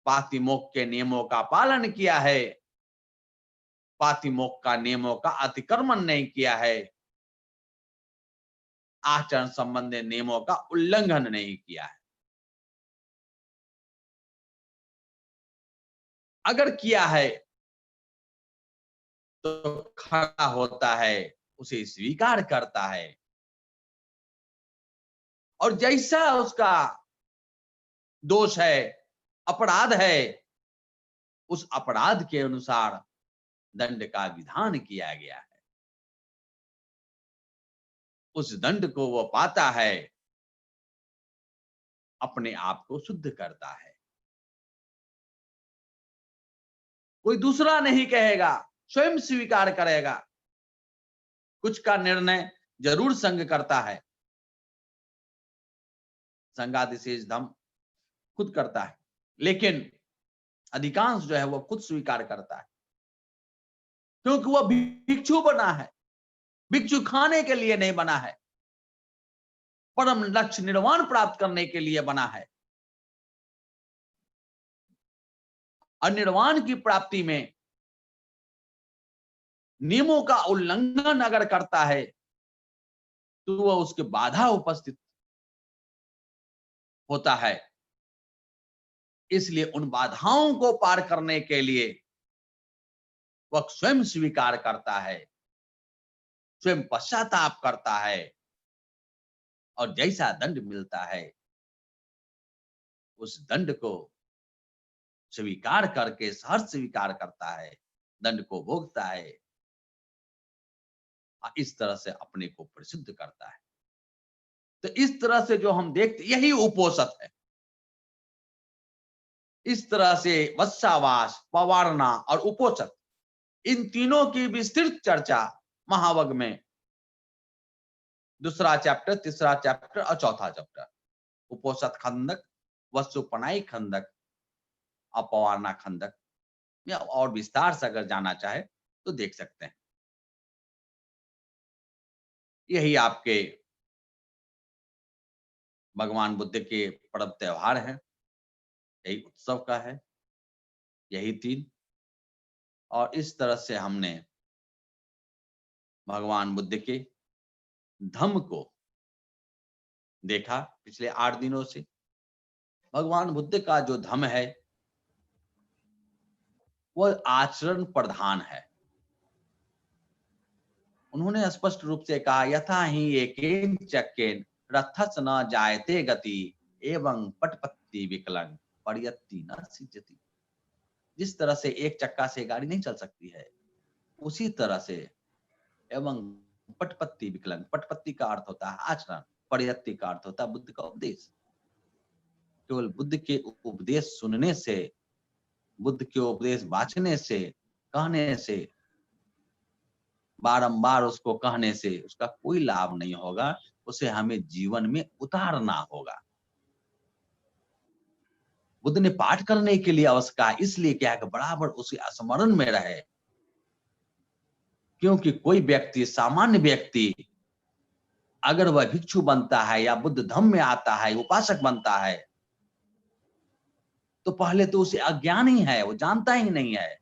पातिमोक्ष के नियमों का पालन किया है, पातिमोक्ष का नियमों का अतिक्रमण नहीं किया है, आचरण संबंधी नियमों का उल्लंघन नहीं किया है। अगर किया है तो खड़ा होता है, उसे स्वीकार करता है, और जैसा उसका दोष है, अपराध है, उस अपराध के अनुसार दंड का विधान किया गया है। उस दंड को वो पाता है, अपने आप को शुद्ध करता है। कोई दूसरा नहीं कहेगा, स्वयं स्वीकार करेगा। कुछ का निर्णय जरूर संघ करता है, संघादिशेष धम खुद करता है, लेकिन अधिकांश जो है वो खुद स्वीकार करता है, क्योंकि वह भिक्षु बना है। भिक्षु खाने के लिए नहीं बना है, परम लक्ष्य निर्वाण प्राप्त करने के लिए बना है। और निर्वाण की प्राप्ति में नियमों का उल्लंघन अगर करता है तो वह उसके बाधा उपस्थित होता है। इसलिए उन बाधाओं को पार करने के लिए वह स्वयं स्वीकार करता है, स्वयं पश्चाताप करता है, और जैसा दंड मिलता है उस दंड को स्वीकार करके सहर्ष स्वीकार करता है, दंड को भोगता है, और इस तरह से अपने को प्रसिद्ध करता है। तो इस तरह से जो हम देखते, यही उपोषित है। इस तरह से वत्सावास, पवारना और उपोषित, इन तीनों की विस्तृत चर्चा महावग में 2 चैप्टर, 3 चैप्टर और 4 चैप्टर, उपोषित खंडक, वत्सोपनायी खंडक, अपवारना खंडक में और विस्तार से अगर जाना चाहे तो देख सकते हैं। यही आपके भगवान बुद्ध के पर्व त्योहार हैं, यही उत्सव का है, यही 3। और इस तरह से हमने भगवान बुद्ध के धम्म को देखा पिछले 8 दिनों से। भगवान बुद्ध का जो धम्म है वह आचरण प्रधान है। उन्होंने स्पष्ट रूप से कहा, यथा ही एकेन चक्केन रथस न जायते गति एवं पटपत्ति विकलं पर्यत्ति न सिद्ध्यति। जिस तरह से एक चक्का से गाड़ी नहीं चल सकती है, उसी तरह से एवं पटपत्ति विकलं, पटपत्ति का अर्थ होता है आचरण, पर्यत्ति का अर्थ होता है बुद्ध का उपदेश। केवल बुद्ध के उपदेश सुनने से, बुद्ध के उपदेश वाचने से, कहने से, बारंबार उसको कहने से उसका कोई लाभ नहीं होगा, उसे हमें जीवन में उतारना होगा। बुद्ध ने पाठ करने के लिए अवश्य कहा, इसलिए क्या कि बराबर उसे स्मरण में रहे। क्योंकि कोई व्यक्ति, सामान्य व्यक्ति, अगर वह भिक्षु बनता है या बुद्ध धम्म में आता है, उपासक बनता है, तो पहले तो उसे अज्ञान ही है, वो जानता ही नहीं है।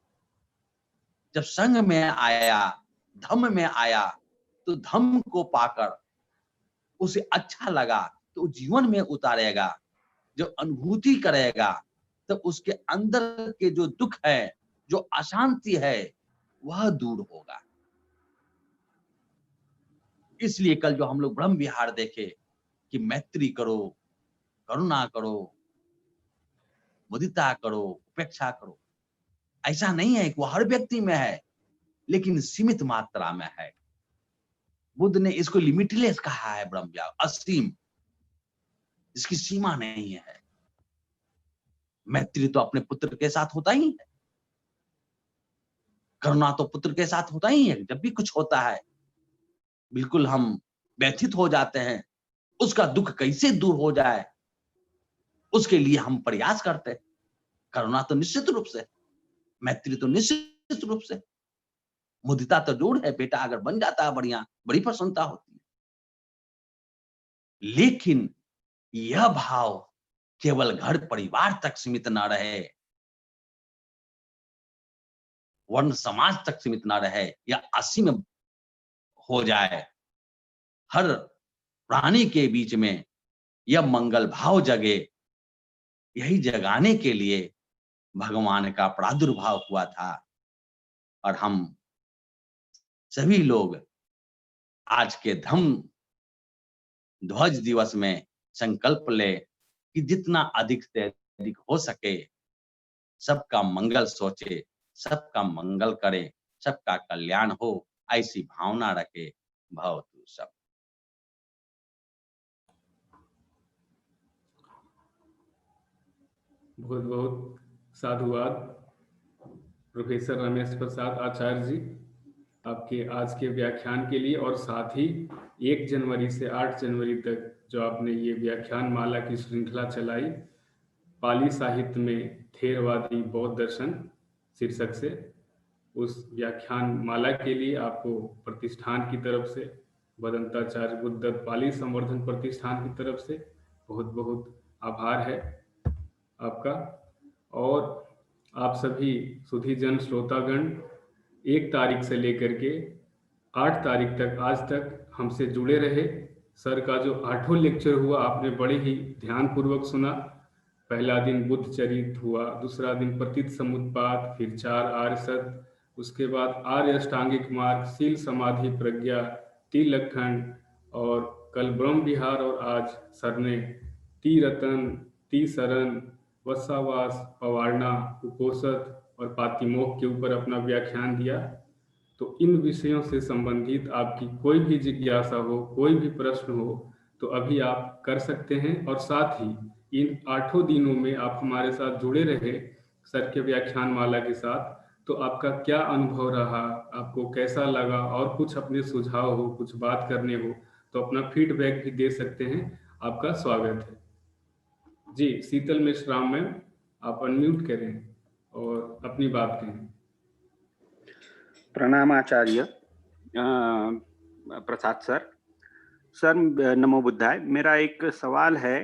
जब संघ में आया, धम्म में आया, तो धम्म को पाकर उसे अच्छा लगा तो जीवन में उतारेगा। जो अनुभूति करेगा तो उसके अंदर के जो दुख है, जो अशांति है, वह दूर होगा। इसलिए कल जो हम लोग ब्रह्म विहार देखे कि मैत्री करो, करुणा करो, मुदिता करो, उपेक्षा करो, ऐसा नहीं है कि वो हर व्यक्ति में है, लेकिन सीमित मात्रा में है। बुद्ध ने इसको लिमिटलेस कहा है, ब्रह्म विहार असीम, इसकी सीमा नहीं है। मैत्री तो अपने पुत्र के साथ होता ही है, करुणा तो पुत्र के साथ होता ही है। जब भी कुछ होता है बिल्कुल हम व्यथित हो जाते हैं, उसका दुख कैसे दूर हो जाए उसके लिए हम प्रयास करते हैं। करुणा तो निश्चित रूप से, मैत्री तो निश्चित रूप से, मुदिता तो जरूर है। बेटा अगर बन जाता है बढ़िया, बड़ी प्रसन्नता होती है। लेकिन यह भाव केवल घर परिवार तक सीमित न रहे, वर्ण समाज तक सीमित न रहे, या असीम हो जाए। हर प्राणी के बीच में यह मंगल भाव जगे। यही जगाने के लिए भगवान का प्रादुर्भाव हुआ था। और हम सभी लोग आज के धम्म ध्वज दिवस में संकल्प ले कि जितना अधिक से अधिक हो सके सबका मंगल सोचे, सबका मंगल करे, सबका कल्याण हो, ऐसी भावना रखे। भवतु सब। बहुत बहुत साधुवाद प्रोफेसर रमेश प्रसाद आचार्य जी आपके आज के व्याख्यान के लिए, और साथ ही 1 जनवरी से 8 जनवरी तक जो आपने ये व्याख्यान माला की श्रृंखला चलाई, पाली साहित्य में थेरवादी बौद्ध दर्शन शीर्षक से, उस व्याख्यान माला के लिए आपको प्रतिष्ठान की तरफ से, भदंताचार्य बुद्धदत्त पाली संवर्धन प्रतिष्ठान की तरफ से बहुत बहुत आभार है आपका। और आप सभी सुधीजन श्रोतागण 1 तारीख से लेकर के 8 तारीख तक आज तक हमसे जुड़े रहे। सर का जो 8वां लेक्चर हुआ आपने बड़े ही ध्यानपूर्वक सुना। पहला दिन बुद्ध चरित हुआ, दूसरा दिन प्रतीत समुत्पाद, फिर 4 आर्य सत्य, उसके बाद आर्य अष्टांगिक मार्ग, शील समाधि प्रज्ञा, तिलखंड, और कल ब्रह्म विहार, और आज सर ने तिरतन, तिसरण, वत्सावास, पवारना, उपोषद और पातिमोक्ष के ऊपर अपना व्याख्यान दिया। तो इन विषयों से संबंधित आपकी कोई भी जिज्ञासा हो, कोई भी प्रश्न हो, तो अभी आप कर सकते हैं। और साथ ही इन 8 दिनों में आप हमारे साथ जुड़े रहे सर के व्याख्यान माला के साथ, तो आपका क्या अनुभव रहा, आपको कैसा लगा, और कुछ अपने सुझाव हो, कुछ बात करने हो, तो अपना फीडबैक भी दे सकते हैं। आपका स्वागत है जी। शीतल मिश्र राम मैम, आप अनम्यूट करें और अपनी बात कहें। प्रणाम आचार्य प्रसाद सर। सर नमो बुद्धाय। मेरा एक सवाल है,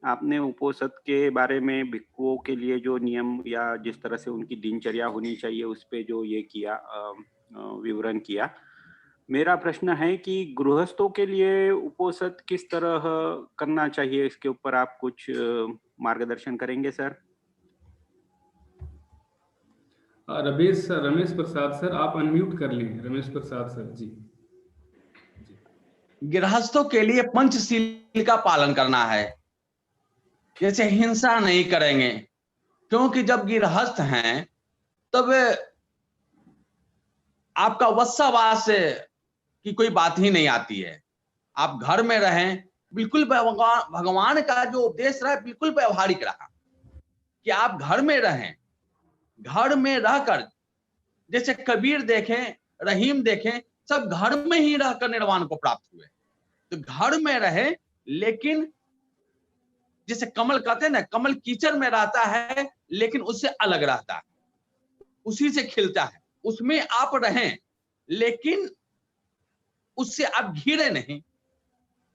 आपने उपोषद के बारे में भिक्षुओं के लिए जो नियम या जिस तरह से उनकी दिनचर्या होनी चाहिए उस पे जो ये किया विवरण किया। मेरा प्रश्न है कि गृहस्थों के लिए उपोषद किस तरह करना चाहिए, इसके ऊपर आप कुछ मार्गदर्शन करेंगे सर? रमेश प्रसाद सर, आप अनम्यूट कर लें। रमेश प्रसाद सर जी। गृहस्थों के लिए पंचशील का पालन करना है। जैसे हिंसा नहीं करेंगे, क्योंकि जब गृहस्थ हैं तब आपका वत्सावास की कोई बात ही नहीं आती है। आप घर में रहें, बिल्कुल भगवान का जो उपदेश रहा बिल्कुल व्यवहारिक रहा कि आप घर में रहें। घर में रहकर, जैसे कबीर देखें, रहीम देखें, सब घर में ही रहकर निर्वाण को प्राप्त हुए। तो घर में रहे, लेकिन जैसे कमल कहते हैं ना, कमल कीचड़ में रहता है लेकिन उससे अलग रहता है, उसी से खिलता है, उसमें आप रहें, लेकिन उससे आप घिरे नहीं,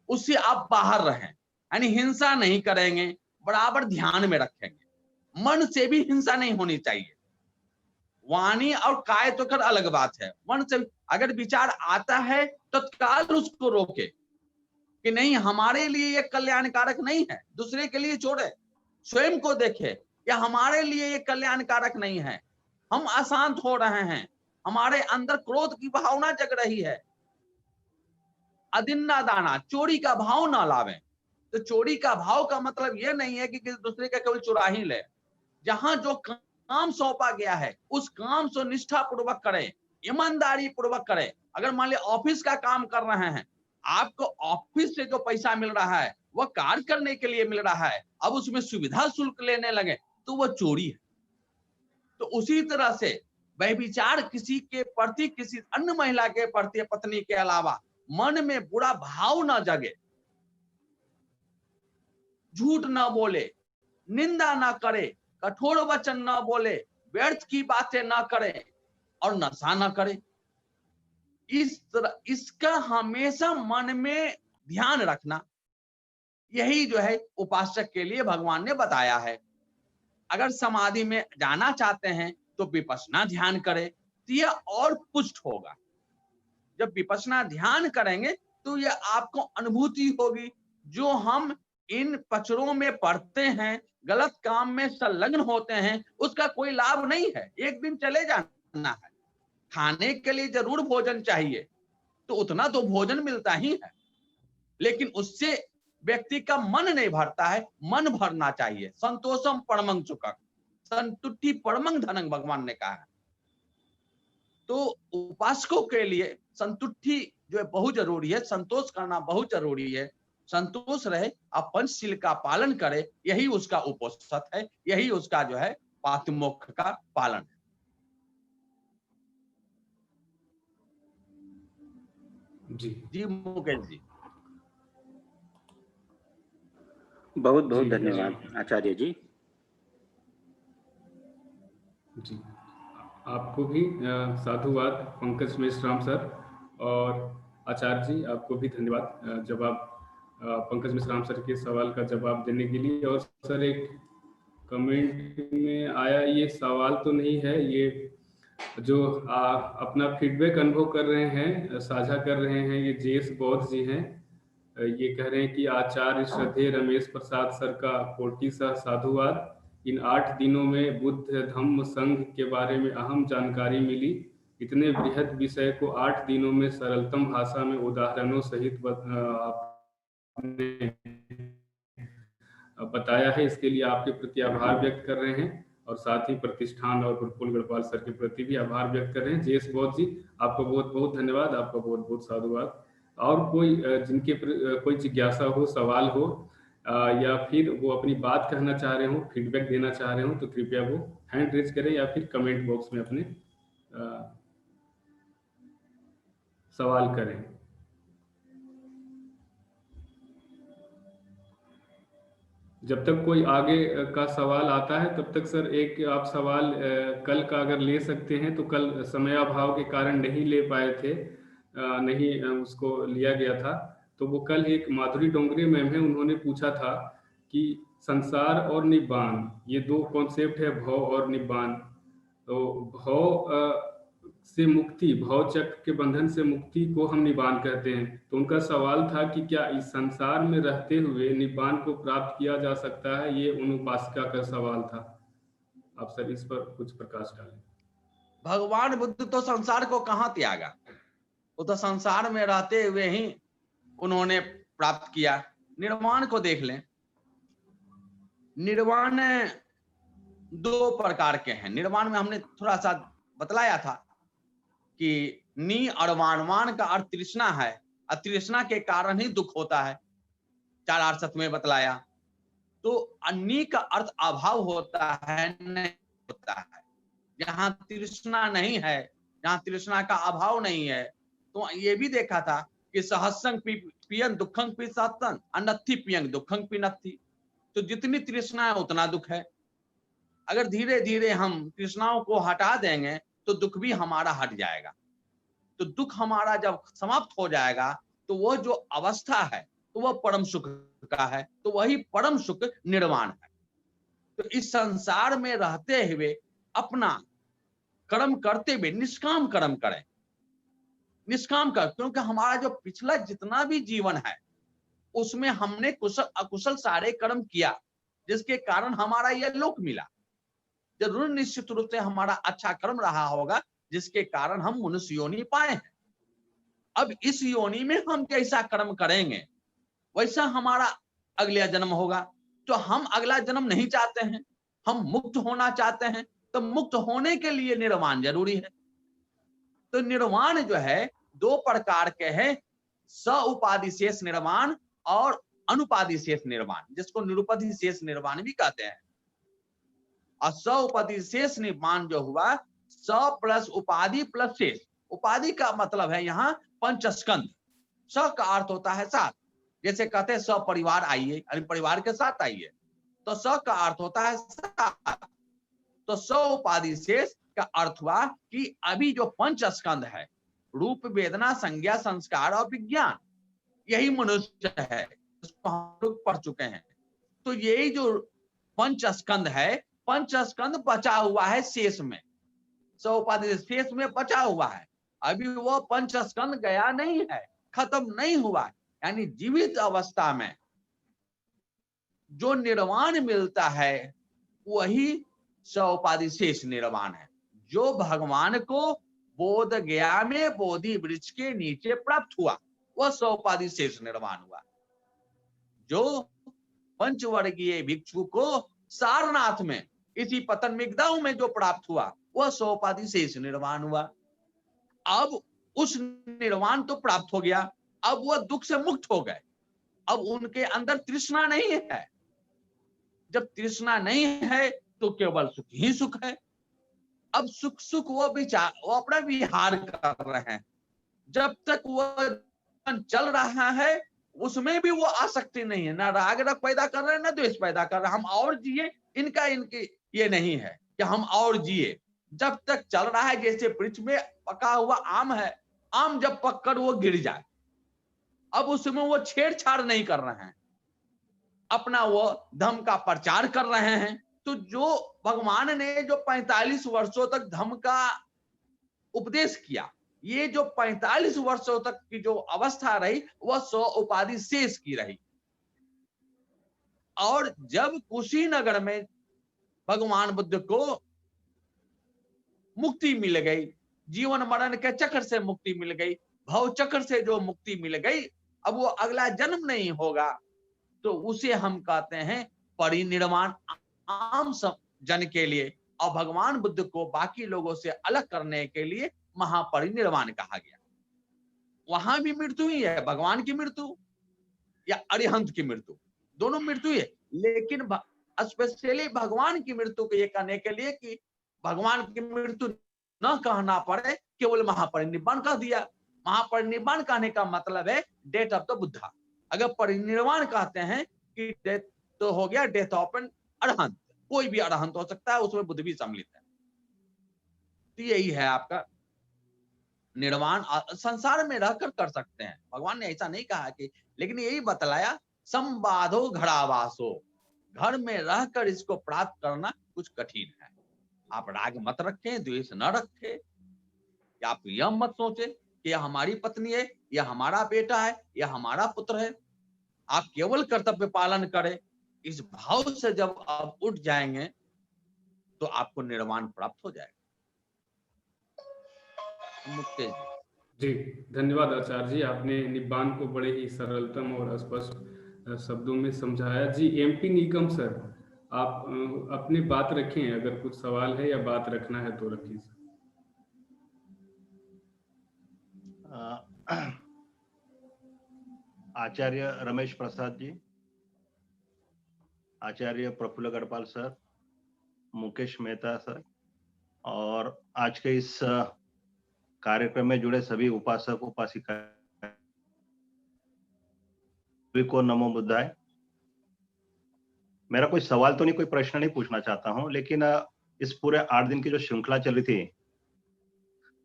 उससे आप बाहर रहें। यानी हिंसा नहीं करेंगे, बराबर ध्यान में रखेंगे। मन से भी हिंसा नहीं होनी चाहिए। वाणी और काय तो कर अलग बात है, मन से अगर विचार आता है तो तत्काल उसको रोके कि नहीं, हमारे लिए ये कल्याणकारक नहीं है, दूसरे के लिए छोड़े। स्वयं को देखे कि हमारे लिए ये कल्याणकारक नहीं है, हम अशांत हो रहे हैं, हमारे अंदर क्रोध की भावना जग रही है। अदिन्ना दाना, चोरी का भाव ना लावें। तो चोरी का भाव का मतलब यह नहीं है कि किसी दूसरे का केवल चुरा ही ले। जहां जो काम सौंपा गया है उस काम से निष्ठा पूर्वक करें, ईमानदारी पूर्वक करें। अगर मान लिया ऑफिस का काम कर रहे हैं, आपको ऑफिस से जो पैसा मिल रहा है वह कार्य करने के लिए मिल रहा है, अब उसमें सुविधा शुल्क लेने लगे तो वह चोरी है। तो उसी तरह से व्यभिचार किसी के प्रति, किसी अन्य महिला के प्रति, पत्नी के अलावा मन में बुरा भाव न जगे, झूठ न बोले, निंदा न करे, कठोर वचन न बोले, व्यर्थ की बातें न करे और नशा न करे। इस तरह इसका हमेशा मन में ध्यान रखना, यही जो है उपासक के लिए भगवान ने बताया है। अगर समाधि में जाना चाहते हैं तो विपश्यना ध्यान करें, तो यह और पुष्ट होगा। जब विपश्यना ध्यान करेंगे तो यह आपको अनुभूति होगी। जो हम इन पचरों में पढ़ते हैं, गलत काम में संलग्न होते हैं, उसका कोई लाभ नहीं है। एक दिन चले जाना है, खाने के लिए जरूर भोजन चाहिए, तो उतना तो भोजन मिलता ही है, लेकिन उससे व्यक्ति का मन नहीं भरता है। मन भरना चाहिए। संतोषम परमं सुखम, संतुष्टि परमं धनम, भगवान ने कहा है। तो उपासकों के लिए संतुष्टि जो है बहुत जरूरी है, संतोष करना बहुत जरूरी है। संतोष रहे, आप पंचशील का पालन करे, यही उसका उपोषद है, यही उसका जो है पातिमोक्ष का पालन है। जी जी मुकेश जी। बहुत बहुत जी धन्यवाद आचार्य जी। जी आपको भी साधुवाद पंकज मिश्राम सर, और आचार्य जी आपको भी धन्यवाद जवाब पंकज मिश्राम सर के सवाल का जवाब देने के लिए। और सर एक कमेंट में आया, ये सवाल तो नहीं है, ये जो अपना फीडबैक अनुभव कर रहे हैं, साझा कर रहे हैं, ये जेस बौद्ध जी हैं। ये कह रहे हैं कि आचार्य श्रद्धेय रमेश प्रसाद सर का कोटि सा साधुवाद। इन 8 दिनों में बुद्ध धम्म संघ के बारे में अहम जानकारी मिली। इतने बृहद विषय को 8 दिनों में सरलतम भाषा में उदाहरणों सहित आपने बताया है। इसके लिए आपके प्रति आभार व्यक्त कर रहे हैं, और साथ ही प्रतिष्ठान और प्रफुल्ल गढ़पाल सर के प्रति भी आभार व्यक्त कर रहे हैं। जेस बौद्ध जी आपका बहुत बहुत धन्यवाद, आपका बहुत बहुत साधुवाद। और कोई जिनके कोई जिज्ञासा हो, सवाल हो, या फिर वो अपनी बात कहना चाह रहे हो, फीडबैक देना चाह रहे हो, तो कृपया वो हैंड रेज करें या फिर कमेंट बॉक्स में अपने सवाल करें। जब तक कोई आगे का सवाल आता है तब तक सर एक आप सवाल कल का अगर ले सकते हैं तो कल समयाभाव के कारण नहीं ले पाए थे, नहीं उसको लिया गया था। तो वो कल एक माधुरी डोंगरे मैम है, उन्होंने पूछा था कि संसार और निब्बान, ये दो कॉन्सेप्ट है, भव और निब्बान। तो भव से मुक्ति, भव चक्र के बंधन से मुक्ति को हम निब्बान कहते हैं। तो उनका सवाल था कि क्या इस संसार में रहते हुए निब्बान को प्राप्त किया जा सकता है। ये उन उपासिका का सवाल था। आप सर इस पर कुछ प्रकाश डालें। भगवान बुद्ध तो संसार को कहाँ त्यागा, वो तो संसार में रहते हुए ही उन्होंने प्राप्त किया। निर्वाण को देख लें, निर्वाण 2 प्रकार के हैं। निर्वाण में हमने थोड़ा सा बतलाया था कि नी और वाण का अर्थ तृष्णा है, और तृष्णा के कारण ही दुख होता है, 4 आर्षद में बतलाया। तो नी का अर्थ अभाव होता है, नहीं होता है। जहां तृष्णा नहीं है, जहां तृष्णा का अभाव नहीं है, तो ये भी देखा था कि सहस्रं पियन दुखं पी सहस्रं अनथि पियन दुखं पी नथि। तो जितनी तृष्णा है उतना दुख है। अगर धीरे धीरे हम तृष्णाओं को हटा देंगे तो दुख भी हमारा हट जाएगा। तो दुख हमारा जब समाप्त हो जाएगा तो वो जो अवस्था है तो वह परम सुख का है, तो वही परम सुख निर्वाण है। तो इस संसार में रहते हुए अपना कर्म करते हुए निष्काम कर्म करें, निष्काम कर, क्योंकि हमारा जो पिछला जितना भी जीवन है उसमें हमने कुशल अकुशल सारे कर्म किया, जिसके कारण हमारा यह लोक मिला। जरूर निश्चित रूप से हमारा अच्छा कर्म रहा होगा, जिसके कारण हम मनुष्य योनि पाए हैं। अब इस योनि में हम जैसा कर्म करेंगे वैसा हमारा अगला जन्म होगा। तो हम अगला जन्म नहीं चाहते हैं, हम मुक्त होना चाहते हैं, तो मुक्त होने के लिए निर्वाण जरूरी है। तो निर्वाण जो है 2 प्रकार के हैं, स उपाधि शेष निर्वाण और अनुपाधि शेष निर्वाण, जिसको निरुपाधि शेष निर्वाण भी कहते हैं। और स उपाधि शेष निर्वाण जो हुआ, स प्लस उपाधि प्लस शेष। उपाधि का मतलब है यहाँ पंचस्कंध, स का अर्थ होता है साथ। जैसे कहते हैं सपरिवार आइए, परिवार के साथ आइए, तो स का अर्थ होता है साथ। तो स उपाधि शेष का अर्थ हुआ कि अभी जो पंच स्कंध है, रूप वेदना संज्ञा संस्कार और विज्ञान, यही मनुष्य है, इसको हम लोग पढ़ चुके हैं। तो यही जो पंच स्कंध है, पंच स्कंध बचा हुआ है शेष में, स उपाधि शेष में बचा हुआ है। अभी वो पंच स्कंध गया नहीं है, खत्म नहीं हुआ है। यानी जीवित अवस्था में जो निर्वाण मिलता है वही सौपाधि शेष निर्वाण है, जो भगवान को बोध गया में बोधि वृक्ष के नीचे प्राप्त हुआ, वह सौपाधि शेष निर्वाण हुआ। जो पंचवर्गीय भिक्षु को सारनाथ में, इसी पतन मिगदाऊ में जो प्राप्त हुआ, वह सौपाधि शेष निर्वाण हुआ। अब उस निर्वाण तो प्राप्त हो गया, अब वह दुख से मुक्त हो गए। अब उनके अंदर तृष्णा नहीं है। जब तृष्णा नहीं है तो केवल सुख ही सुख है। अब सुख सुख वो अपना विहार कर रहे हैं। जब तक वो चल रहा है उसमें भी वो आसक्ति नहीं है, ना राग रग पैदा कर रहे हैं ना द्वेष पैदा कर रहे हैं। हम और जिए, इनके ये नहीं है कि हम और जिए। जब तक चल रहा है, जैसे वृक्ष में पका हुआ आम है, आम जब पककर वो गिर जाए, अब उसमें वो छेड़छाड़ नहीं कर रहे हैं, अपना वो धम्म का प्रचार कर रहे हैं। तो जो भगवान ने जो 45 वर्षों तक धम्म का उपदेश किया, ये जो 45 वर्षों तक की जो अवस्था रही, वह 100 उपाधि शेष की रही। और जब कुशीनगर में भगवान बुद्ध को मुक्ति मिल गई, जीवन मरण के चक्र से मुक्ति मिल गई, भव चक्र से जो मुक्ति मिल गई, अब वो अगला जन्म नहीं होगा, तो उसे हम कहते हैं परिनिर्वाण। आम जन के लिए और भगवान बुद्ध को बाकी लोगों से अलग करने के लिए महापरिनिर्वाण कहा गया। वहां भी मृत्यु ही है, भगवान की मृत्यु या अरिहंत की मृत्यु, दोनों मृत्यु है। लेकिन स्पेशली भगवान की मृत्यु को ये कहने के लिए कि भगवान की मृत्यु न कहना पड़े, केवल महापरिनिर्वाण कह दिया। महापरिनिर्वाण कहने का मतलब है डेथ ऑफ द बुद्धा। अगर परिनिर्वाण कहते हैं कि डेथ, तो हो गया डेथ ऑफ एन अरहंत। कोई भी अरहंत हो सकता है, उसमें बुद्ध भी सम्मिलित है। तो यही है आपका निर्वाण। संसार में रहकर कर सकते हैं, भगवान ने ऐसा नहीं कहा कि, लेकिन यही बतलाया संवादो घड़ावासो, घर में रहकर इसको प्राप्त करना कुछ कठिन है। आप राग मत रखें, द्वेष न रखें, या आप यह मत सोचे कि यह हमारी पत्नी है, यह हमारा बेटा है, यह हमारा पुत्र है। आप केवल कर्तव्य पालन करें। इस भाव से जब आप उठ जाएंगे तो आपको निर्वाण प्राप्त हो जाएगा। मुक्ति जी, धन्यवाद आचार्य जी, आपने निब्बान को बड़े ही सरलतम और स्पष्ट शब्दों में समझाया। जी, एमपी निगम सर, आप अपनी बात रखें, अगर कुछ सवाल है या बात रखना है तो रखिए सर। आचार्य रमेश प्रसाद जी, आचार्य प्रफुल्ल गढ़पाल सर, मुकेश मेहता सर, और आज के इस कार्यक्रम में जुड़े सभी उपासक उपासिका को नमो बुद्धाय। मेरा कोई सवाल तो नहीं, कोई प्रश्न नहीं पूछना चाहता हूं, लेकिन इस पूरे 8 दिन की जो श्रृंखला चली थी,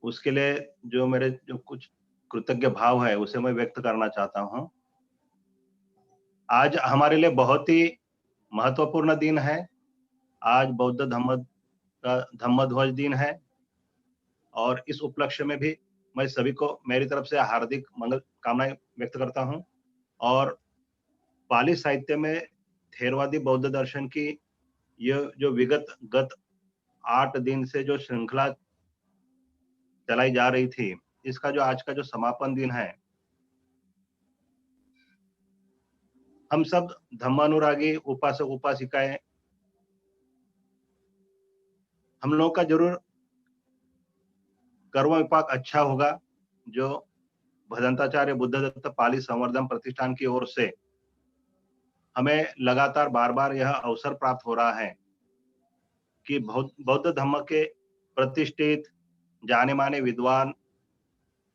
उसके लिए जो मेरे जो कुछ कृतज्ञ भाव है उसे मैं व्यक्त करना चाहता हूं। आज हमारे लिए बहुत ही महत्वपूर्ण दिन है। आज बौद्ध धम्म ध्वज दिन है, और इस उपलक्ष्य में भी मैं सभी को मेरी तरफ से हार्दिक मंगल कामनाएं व्यक्त करता हूं। और पाली साहित्य में थेरवादी बौद्ध दर्शन की यह जो गत 8 दिन से जो श्रृंखला चलाई जा रही थी, इसका जो आज का जो समापन दिन है, हम सब धम्मानुरागी उपासक उपासिकाएं, हम लोगों का जरूर कर्म विपाक अच्छा होगा, जो भदंताचार्य बुद्धदत्त पाली संवर्धन प्रतिष्ठान की ओर से हमें लगातार बार बार यह अवसर प्राप्त हो रहा है कि बौद्ध धर्म के प्रतिष्ठित जाने माने विद्वान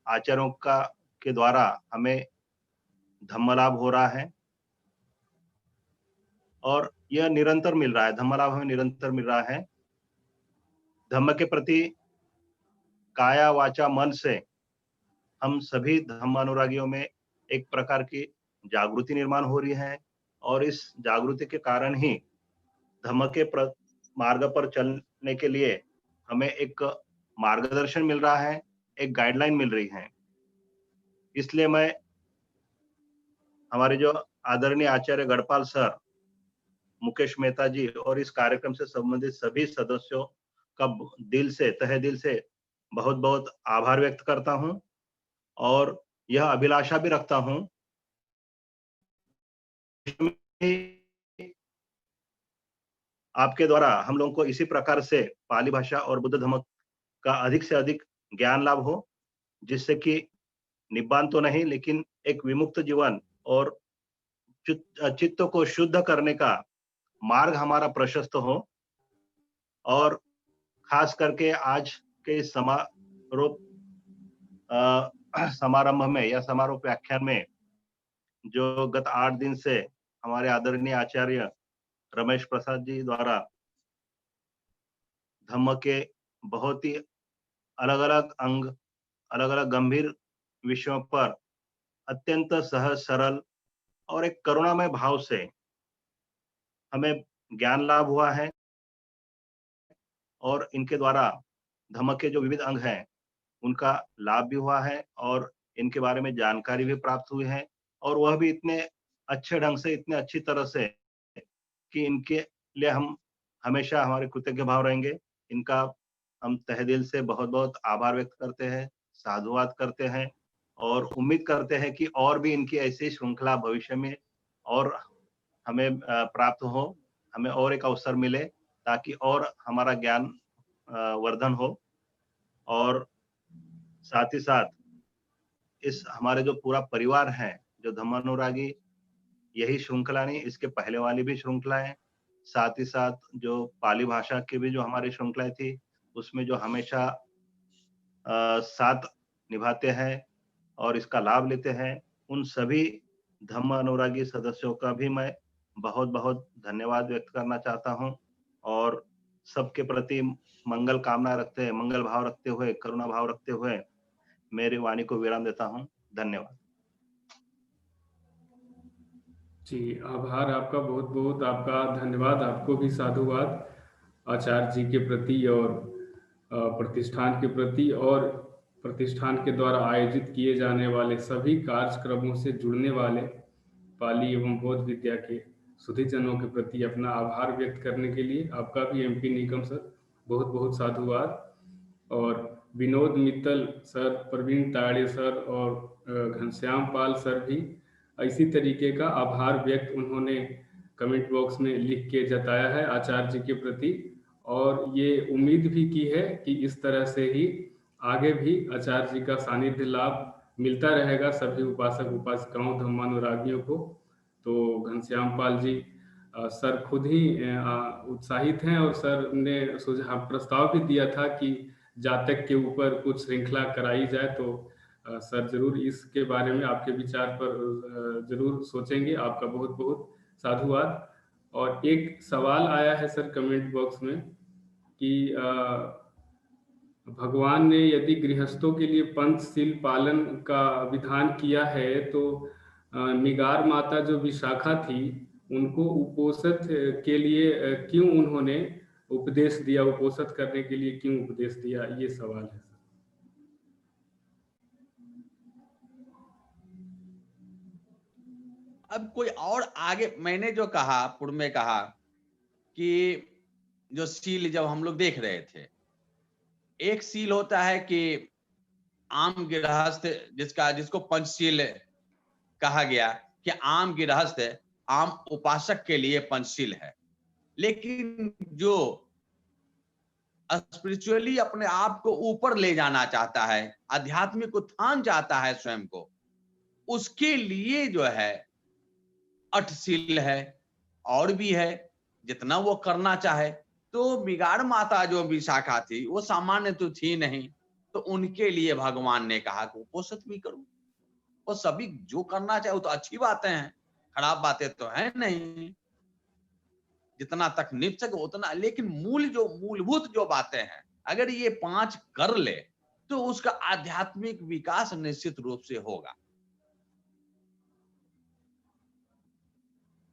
आचार्यों के द्वारा हमें धम्म लाभ हो रहा है, और यह निरंतर मिल रहा है। धम्म लाभ हमें निरंतर मिल रहा है। धम्म के प्रति काया वाचा मन से हम सभी धम्मानुरागियों में एक प्रकार की जागृति निर्माण हो रही है, और इस जागृति के कारण ही धम्म के मार्ग पर चलने के लिए हमें एक मार्गदर्शन मिल रहा है, एक गाइडलाइन मिल रही है। इसलिए मैं हमारे जो आदरणीय आचार्य गढ़पाल सर, मुकेश मेहता जी और इस कार्यक्रम से संबंधित सभी सदस्यों का दिल से, तहे दिल से बहुत बहुत आभार व्यक्त करता हूं, और यह अभिलाषा भी रखता हूं आपके द्वारा हम लोगों को इसी प्रकार से पाली भाषा और बुद्ध धर्म का अधिक से अधिक ज्ञान लाभ हो, जिससे कि निब्बान तो नहीं, लेकिन एक विमुक्त जीवन और चित्त को शुद्ध करने का मार्ग हमारा प्रशस्त हो। और खास करके आज के समारोह समारंभ में या समारोह व्याख्यान में जो गत 8 दिन से हमारे आदरणीय आचार्य रमेश प्रसाद जी द्वारा धम्म के बहुत ही अलग अलग अंग, अलग अलग गंभीर विषयों पर अत्यंत सहज सरल और एक करुणामय भाव से हमें ज्ञान लाभ हुआ है और इनके द्वारा धम्म के जो विविध अंग हैं उनका लाभ भी हुआ है और इनके बारे में जानकारी भी प्राप्त हुई है और वह भी इतने अच्छे ढंग से, इतने अच्छी तरह से कि इनके लिए हम हमेशा हमारे कृतज्ञ भाव रहेंगे। इनका हम तहे दिल से बहुत बहुत आभार व्यक्त करते हैं, साधुवाद करते हैं और उम्मीद करते हैं कि और भी इनकी ऐसी श्रृंखला भविष्य में और हमें प्राप्त हो, हमें और एक अवसर मिले ताकि और हमारा ज्ञान वर्धन हो और साथ ही साथ इस हमारे जो पूरा परिवार है, जो धम्मानुरागी, यही श्रृंखला नहीं, इसके पहले वाली भी श्रृंखलाएं, साथ ही साथ जो पाली भाषा की भी जो हमारी श्रृंखलाएं थी, उसमें जो हमेशा साथ निभाते हैं और इसका लाभ लेते हैं, उन सभी धम्म अनुरागी सदस्यों का भी मैं बहुत बहुत धन्यवाद व्यक्त करना चाहता हूं और सबके प्रति मंगल कामना रखते हैं, मंगल भाव रखते हुए, करुणा भाव रखते हुए मेरी वाणी को विराम देता हूं। धन्यवाद। जी, आभार आपका, बहुत बहुत आपका धन्यवाद। आपको भी साधुवाद आचार्य जी के प्रति और प्रतिष्ठान के प्रति और प्रतिष्ठान के द्वारा आयोजित किए जाने वाले सभी कार्यक्रमों से जुड़ने वाले पाली एवं बौद्ध विद्या के सुधीजनों के प्रति अपना आभार व्यक्त करने के लिए आपका भी एमपी निगम सर बहुत बहुत साधुवाद। और विनोद मित्तल सर, प्रवीण ताड़े सर और घनश्याम पाल सर भी इसी तरीके का आभार व्यक्त उन्होंने कमेंट बॉक्स में लिख के जताया है आचार्य जी के प्रति और ये उम्मीद भी की है कि इस तरह से ही आगे भी आचार्य जी का सानिध्य लाभ मिलता रहेगा सभी उपासक उपासिकाओं धम्मानुरागियों को। तो घनश्याम पाल जी सर खुद ही उत्साहित हैं और सर ने सुझाव प्रस्ताव भी दिया था कि जातक के ऊपर कुछ श्रृंखला कराई जाए, तो सर जरूर इसके बारे में आपके विचार पर जरूर सोचेंगे। आपका बहुत बहुत साधुवाद। और एक सवाल आया है सर कमेंट बॉक्स में कि भगवान ने यदि गृहस्थों के लिए पंचशील पालन का विधान किया है तो निगार माता जो विशाखा थी उनको उपोषित के लिए क्यों उन्होंने उपदेश दिया, उपोषित करने के लिए क्यों उपदेश दिया, ये सवाल है। अब कोई और आगे, मैंने जो कहा पूर्व में कहा कि जो सील जब हम लोग देख रहे थे, एक सील होता है कि आम गृहस्थ जिसको पंचशील कहा गया कि आम गृहस्थ आम उपासक के लिए पंचशील है, लेकिन जो स्पिरिचुअली अपने आप को ऊपर ले जाना चाहता है, आध्यात्मिक उत्थान चाहता है स्वयं को, उसके लिए जो है अठशील है और भी है जितना वो करना चाहे। तो बिगाड़ माता जो विशाखा थी वो सामान्य तो थी नहीं, तो उनके लिए भगवान ने कहा कि उपोषित भी करो। वो सभी जो करना चाहे वो तो अच्छी बातें हैं, खराब बातें तो है नहीं, जितना तक निप सके उतना। लेकिन मूलभूत जो बातें हैं अगर ये 5 कर ले तो उसका आध्यात्मिक विकास निश्चित रूप से होगा।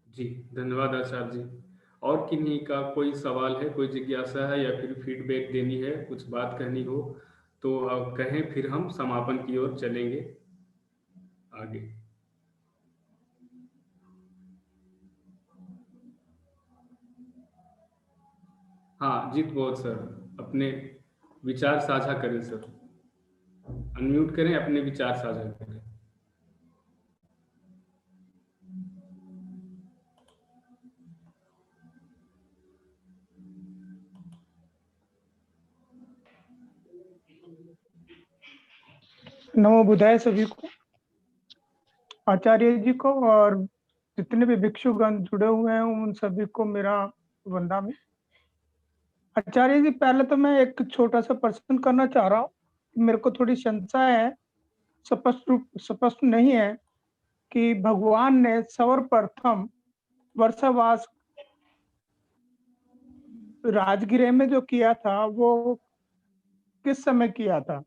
जी धन्यवाद आचार्य जी। और किन्हीं का कोई सवाल है, कोई जिज्ञासा है या फिर फीडबैक देनी है, कुछ बात कहनी हो तो आप कहें, फिर हम समापन की ओर चलेंगे आगे। हाँ जीत बहुत सर, अपने विचार साझा करें सर, अनम्यूट करें, अपने विचार साझा करें। नमो बुद्धाय सभी को, आचार्य जी को और जितने भी भिक्षुगण जुड़े हुए हैं उन सभी को मेरा वंदन। आचार्य जी, पहले तो मैं एक छोटा सा प्रश्न करना चाह रहा हूँ। मेरे को थोड़ी शंका है स्पष्ट नहीं है कि भगवान ने सर्वप्रथम वर्षावास राजगृह में जो किया था वो किस समय किया था,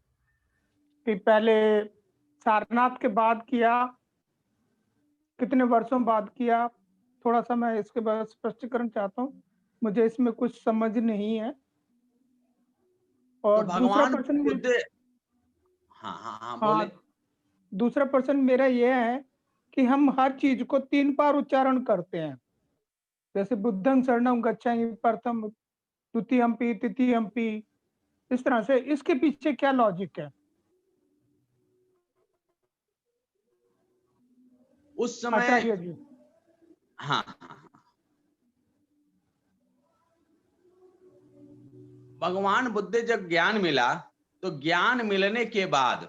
कि पहले सारनाथ के बाद किया, कितने वर्षों बाद किया? थोड़ा सा मैं इसके बाद स्पष्टीकरण चाहता हूँ, मुझे इसमें कुछ समझ नहीं है। तो और दूसरा भगवान प्रश्न बुद्ध, हाँ बोले। हाँ, दूसरा प्रश्न मेरा यह है कि हम हर चीज को 3 बार उच्चारण करते हैं, जैसे बुद्धं शरणं गच्छामि प्रथम द्वितीयम्पि तृतीयम्पि, इस तरह से, इसके पीछे क्या लॉजिक है? उस समय आचार्य जी। हाँ, भगवान बुद्ध जब ज्ञान मिला तो ज्ञान मिलने के बाद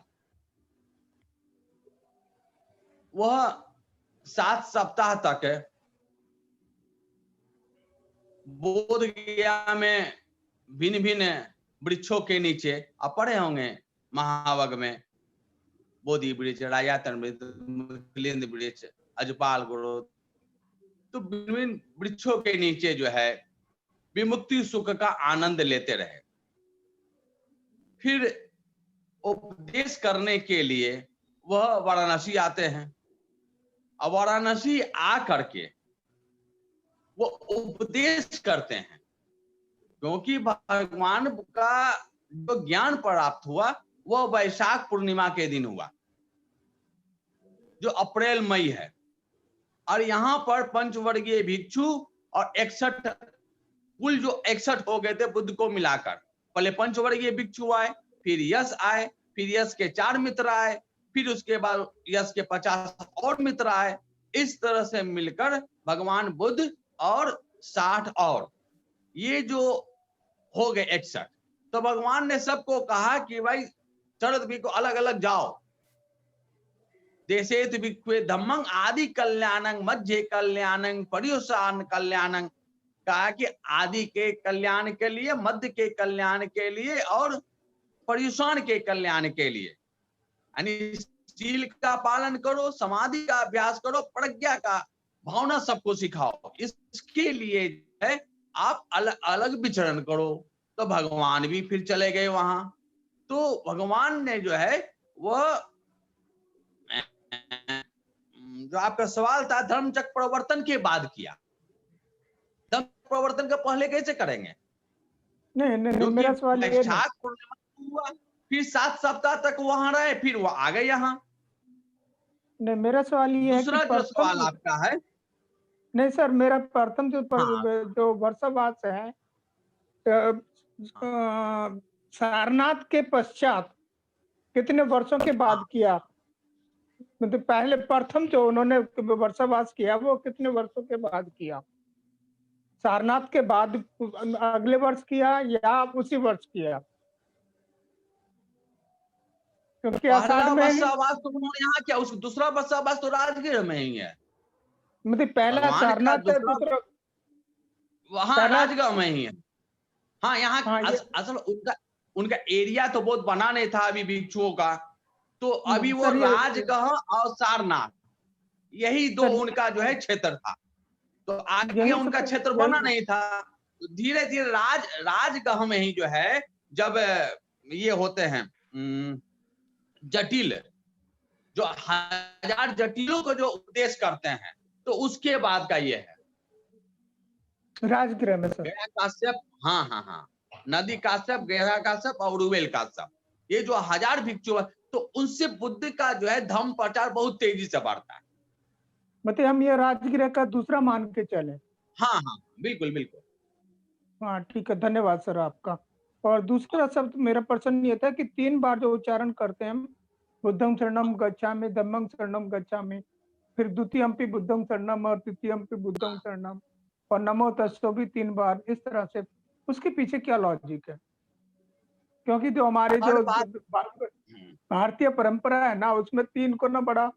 वह 7 सप्ताह तक बोध गया में भिन्न भिन्न वृक्षों के नीचे, आप पढ़े होंगे महावग में, बोधि वृक्ष, राजातन वृक्ष, मिलिंद वृक्ष, अजपाल गुरु, तो विभिन्न वृक्षों के नीचे जो है विमुक्ति सुख का आनंद लेते रहे। फिर उपदेश करने के लिए वह वाराणसी आते हैं, और वाराणसी आ करके वो उपदेश करते हैं, क्योंकि भगवान का जो ज्ञान प्राप्त हुआ वह वैशाख पूर्णिमा के दिन हुआ, जो अप्रैल मई है। और यहाँ पर पंचवर्गीय भिक्षु और 61 कुल जो 61 हो गए थे बुद्ध को मिलाकर, पहले पंचवर्गीय भिक्षु आए, फिर यश आए, फिर यश के 4 मित्र आए, फिर उसके बाद यश के 50 और मित्र आए। इस तरह से मिलकर भगवान बुद्ध और 60 और ये जो हो गए 61। तो भगवान ने सबको कहा कि भाई शरद भी को अलग अलग जाओ, देशेत भिक्खवे धम्मं आदि कल्याणं मध्य कल्याणं पर्युषण कल्याणं, कहा कि आदि के कल्याण के लिए, मध्य के कल्याण के लिए और पर्युषण के कल्याण के लिए, यानी शील का पालन करो, समाधि का अभ्यास करो, प्रज्ञा का भावना सबको सिखाओ, इसके लिए है आप अलग अलग विचरण करो। तो भगवान भी फिर चले गए वहां। तो भगवान ने जो है वह जो आपका सवाल था धर्म चक्र प्रवर्तन के बाद किया, धर्म प्रवर्तन का पहले कैसे करेंगे? नहीं, मेरा सवाल ये नहीं। हुआ, फिर 7 सप्ताह तक वहां रहे, फिर वो आ गए यहाँ। नहीं, मेरा सवाल ये है कि दूसरा जो सवाल आपका है, नहीं सर, मेरा प्रथम हाँ, जो वर्षावास है सारनाथ के पश्चात कितने वर्षों के बाद किया? मतलब पहले प्रथम जो उन्होंने वर्षावास किया वो कितने वर्षों के बाद किया? सारनाथ के बाद अगले वर्ष किया या उसी वर्ष किया? क्योंकि पहला वर्षावास तो उन्होंने यहाँ किया, उस दूसरा वर्षावास तो राजगीर में ही है। मतलब पहला भगवान का सारनाथ है, दूसरा वहां राजगांव में ही है। हाँ, यहाँ हाँ, असल उनका एरिया तो बहुत बना नहीं था अभी भिक्षुओं का, तो अभी वो राजगह और सारनाथ यही दो उनका जो है क्षेत्र था। तो आगे उनका क्षेत्र बना नहीं था, तो धीरे धीरे राजगह में ही जो है जब ये होते हैं जटिल, जो 1000 जटिलों को जो उपदेश करते हैं, तो उसके बाद का ये है राजगृह में सर। गया काश्यप, हाँ, नदी काश्यप, गया काश्यप और रुवेल काश्यप, ये जो 1000 भिक्षु है, तो उनसे बुद्ध का जो है धर्म प्रचार बहुत तेजी से बढ़ता है। मतलब हम ये राजगृह का दूसरा मान के चले? हाँ, बिल्कुल। हाँ, ठीक है, धन्यवाद सर आपका। और दूसरा शब्द मेरा प्रश्न ये था कि 3 बार जो उच्चारण करते हैं हम, बुद्धं शरणं गच्छामि, धम्मं शरणं गच्छामि, फिर द्वितीयम्पि बुद्धं शरणं और तृतीयम्पि बुद्धं शरणं, और नमो तस्सो भी 3 बार, इस तरह से, उसके पीछे क्या लॉजिक है? क्योंकि जो हमारे जो भारतीय परंपरा है ना, उसमें 3 को ना बड़ा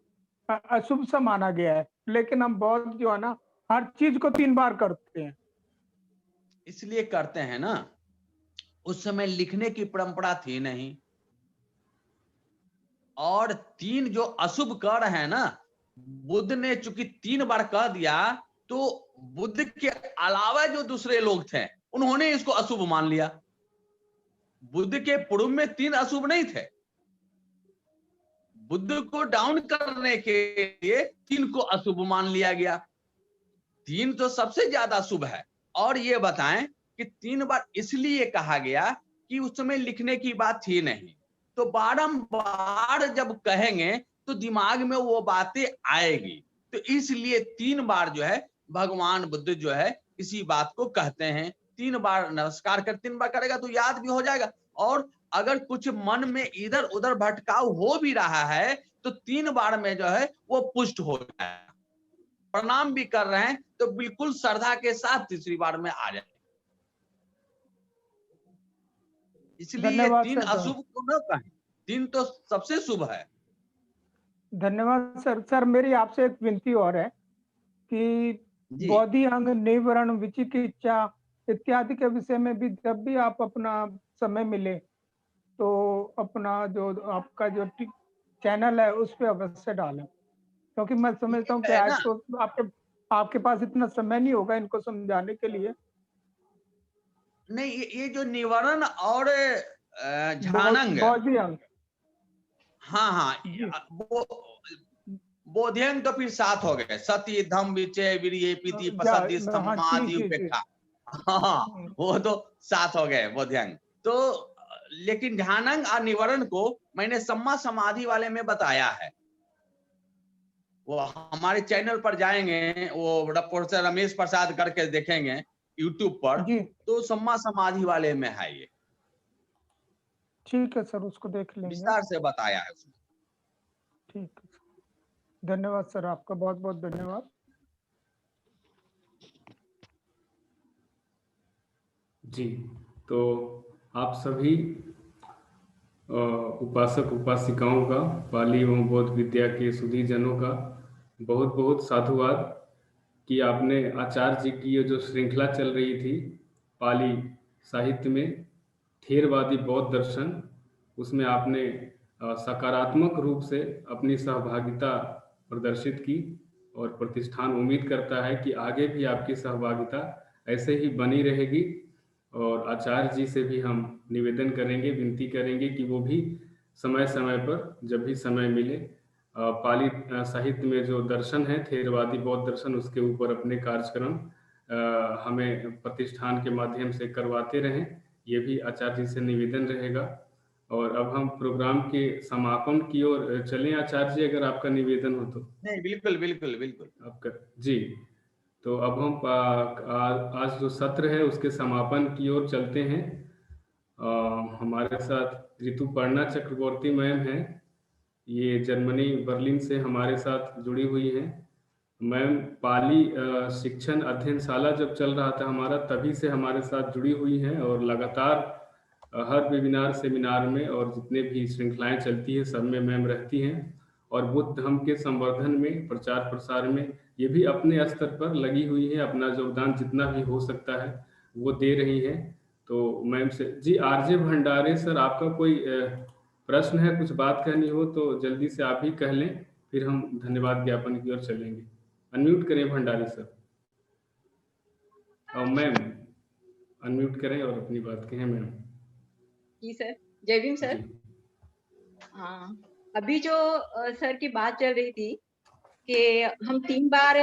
अशुभ सा माना गया है, लेकिन हम बहुत जो है ना हर चीज को 3 बार करते हैं। इसलिए करते हैं ना, उस समय लिखने की परंपरा थी नहीं, और 3 जो अशुभ कर है ना, बुद्ध ने चूंकि 3 बार कह दिया, तो बुद्ध के अलावा जो दूसरे लोग थे उन्होंने इसको अशुभ मान लिया। बुद्ध के पूर्व में 3 अशुभ नहीं थे। बुद्ध को डाउन करने के लिए 3 को अशुभ मान लिया गया। 3 तो सबसे ज्यादा शुभ है। और ये बताएं कि 3 बार इसलिए कहा गया कि उस समय लिखने की बात थी नहीं, तो बारंबार जब कहेंगे तो दिमाग में वो बातें आएगी। तो इसलिए 3 बार जो है भगवान बुद्ध जो है इसी बात को कहते हैं। 3 बार नमस्कार कर 3 बार करेगा तो याद भी हो जाएगा। और अगर कुछ मन में इधर उधर भटकाव हो भी रहा है तो 3 बार में जो है वो पुष्ट हो जाएगा। प्रणाम भी कर रहे हैं तो बिल्कुल श्रद्धा के साथ तीसरी बार में आ जाए। इसलिए धन्यवाद 3 सर। अशुभ को न कहें, 3 तो सबसे शुभ है। धन्यवाद सर। सर मेरी आपसे एक विनती और है कि जी। बौद्धि अंग, निवरण, विचिकित्सा इत्यादि के विषय में भी जब भी आप अपना समय मिले तो अपना जो आपका जो चैनल है उस पे अवश्य डालें, क्योंकि मैं समझता हूँ कि है आज ना? तो आपके पास इतना समय नहीं होगा इनको समझाने के लिए। नहीं, ये जो निवारण और झानंग, बौद्धि अंग, हाँ, जी। वो बोध्यंग तो फिर 7 हो गए। सती, धम्म, विचय, वीर्य, पीति, पसद्दि, हाँ, समाधि, जी। उपेक्षा। हाँ, वो तो 7 हो गए बोध्यंग। तो लेकिन ध्यानंग और निवारण को मैंने सम्मा समाधि वाले में बताया है। वो हमारे चैनल पर जाएंगे, वो प्रोफेसर रमेश प्रसाद करके देखेंगे यूट्यूब पर, जी। तो सम्मा समाधि वाले में है ये, ठीक है सर, उसको देख लेंगे। विस्तार से बताया है उसमें। ठीक है सर, धन्यवाद सर, आपका बहुत बहुत धन्यवाद। जी, तो आप सभी उपासक उपासिकाओं का, पाली एवं बौद्ध विद्या के सुधी जनों का बहुत बहुत साधुवाद कि आपने आचार्य जी की ये जो श्रृंखला चल रही थी पाली साहित्य में थेरवादी बौद्ध दर्शन, उसमें आपने सकारात्मक रूप से अपनी सहभागिता प्रदर्शित की और प्रतिष्ठान उम्मीद करता है कि आगे भी आपकी सहभागिता ऐसे ही बनी रहेगी। और आचार्य जी से भी हम निवेदन करेंगे, विनती करेंगे कि वो भी समय समय पर जब भी समय मिले पाली साहित्य में जो दर्शन है थेरवादी बौद्ध दर्शन, उसके ऊपर अपने कार्यक्रम हमें प्रतिष्ठान के माध्यम से करवाते रहें, ये भी आचार्य जी से निवेदन रहेगा। और अब हम प्रोग्राम के समापन की ओर चलें आचार्य जी, अगर आपका निवेदन हो तो। नहीं, बिल्कुल बिल्कुल बिल्कुल आपका जी। तो अब हम आज जो सत्र है उसके समापन की ओर चलते हैं। हमारे साथ ऋतुपर्णा चक्रवर्ती मैम हैं, ये जर्मनी बर्लिन से हमारे साथ जुड़ी हुई हैं। मैम पाली शिक्षण अध्ययनशाला जब चल रहा था हमारा, तभी से हमारे साथ जुड़ी हुई हैं और लगातार हर वेबिनार सेमिनार में और जितने भी श्रृंखलाएं चलती है सब में मैम रहती हैं और बुद्ध धर्म के संवर्धन में, प्रचार प्रसार में ये भी अपने स्तर पर लगी हुई है, अपना योगदान जितना भी हो सकता है वो दे रही हैं। तो मैम से जी, आरजे भंडारे सर, आपका कोई प्रश्न है, कुछ बात कहनी हो तो जल्दी से आप ही कह लें, फिर हम धन्यवाद ज्ञापन की ओर चलेंगे। अनम्यूट करें भंडारी सर। और मैम अनम्यूट करें और अपनी बात कहें मैम। जी सर, जय भीम सर। जी। हाँ, अभी जो सर की बात चल रही थी कि हम 3 बार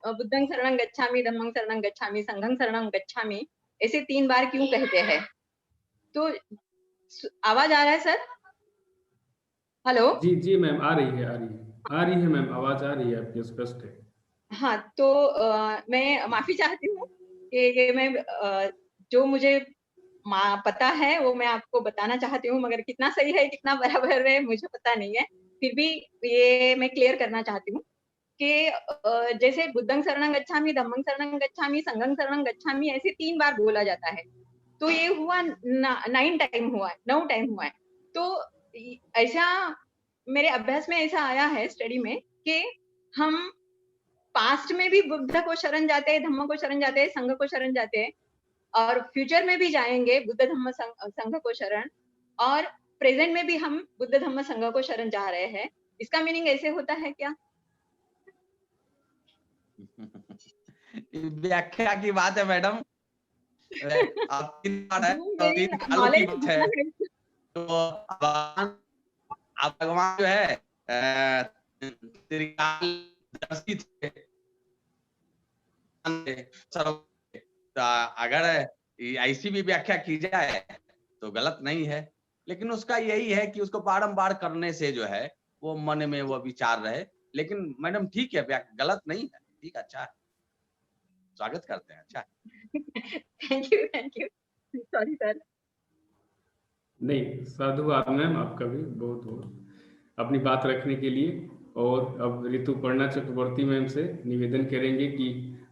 बुद्धं शरणं गच्छामि, धम्मं शरणं गच्छामि, संघं शरणं गच्छामि, ऐसे 3 बार क्यों कहते हैं? तो आवाज आ रहा है सर? हेलो? जी जी मैम, आ रही है मैम, आवाज आ रही है आपकी, स्पष्ट है। हाँ, तो मैं माफी चाहती हूँ कि ये मैं जो मुझे पता है वो मैं आपको बताना चाहती हूँ, मगर कितना सही है कितना बराबर है मुझे पता नहीं है, फिर भी ये मैं क्लियर करना चाहती हूँ कि जैसे बुद्धं शरणं गच्छामि, धम्मं शरणं गच्छामि, संघं शरणं गच्छामि, ऐसे 3 बार बोला जाता है। तो ये हुआ 9 टाइम हुआ है, 9 टाइम हुआ है। तो ऐसा मेरे अभ्यास में ऐसा आया है स्टडी में कि हम पास्ट में भी बुद्ध को शरण जाते हैं, धम्म को शरण जाते हैं, संघ को शरण जाते हैं, और फ्यूचर में भी जाएंगे बुद्ध धम्म संघ को शरण, और प्रेजेंट में भी हम बुद्ध धम्म संघ को शरण जा रहे हैं, इसका मीनिंग ऐसे होता है क्या? व्याख्या की बात है मैडम, आप 3 बार है जो और मेरी 3 कालों की नॉलेज बात जितना है। है, तो भगवान जो है त्रिकालदर्शी थे। तो अगर ऐसी भी व्याख्या की जाए तो गलत नहीं है, लेकिन उसका यही है कि उसको बारंबार करने से जो है वो मन में वो विचार रहे। लेकिन मैडम ठीक है, गलत नहीं है, ठीक, अच्छा है, स्वागत करते हैं, अच्छा है। Thank you, sorry sir. नहीं, साधुवाद मैम, आपका भी बहुत बहुत अपनी बात रखने के लिए। और अब ऋतुपर्णा चक्रवर्ती मैम से निवेदन करेंगे कि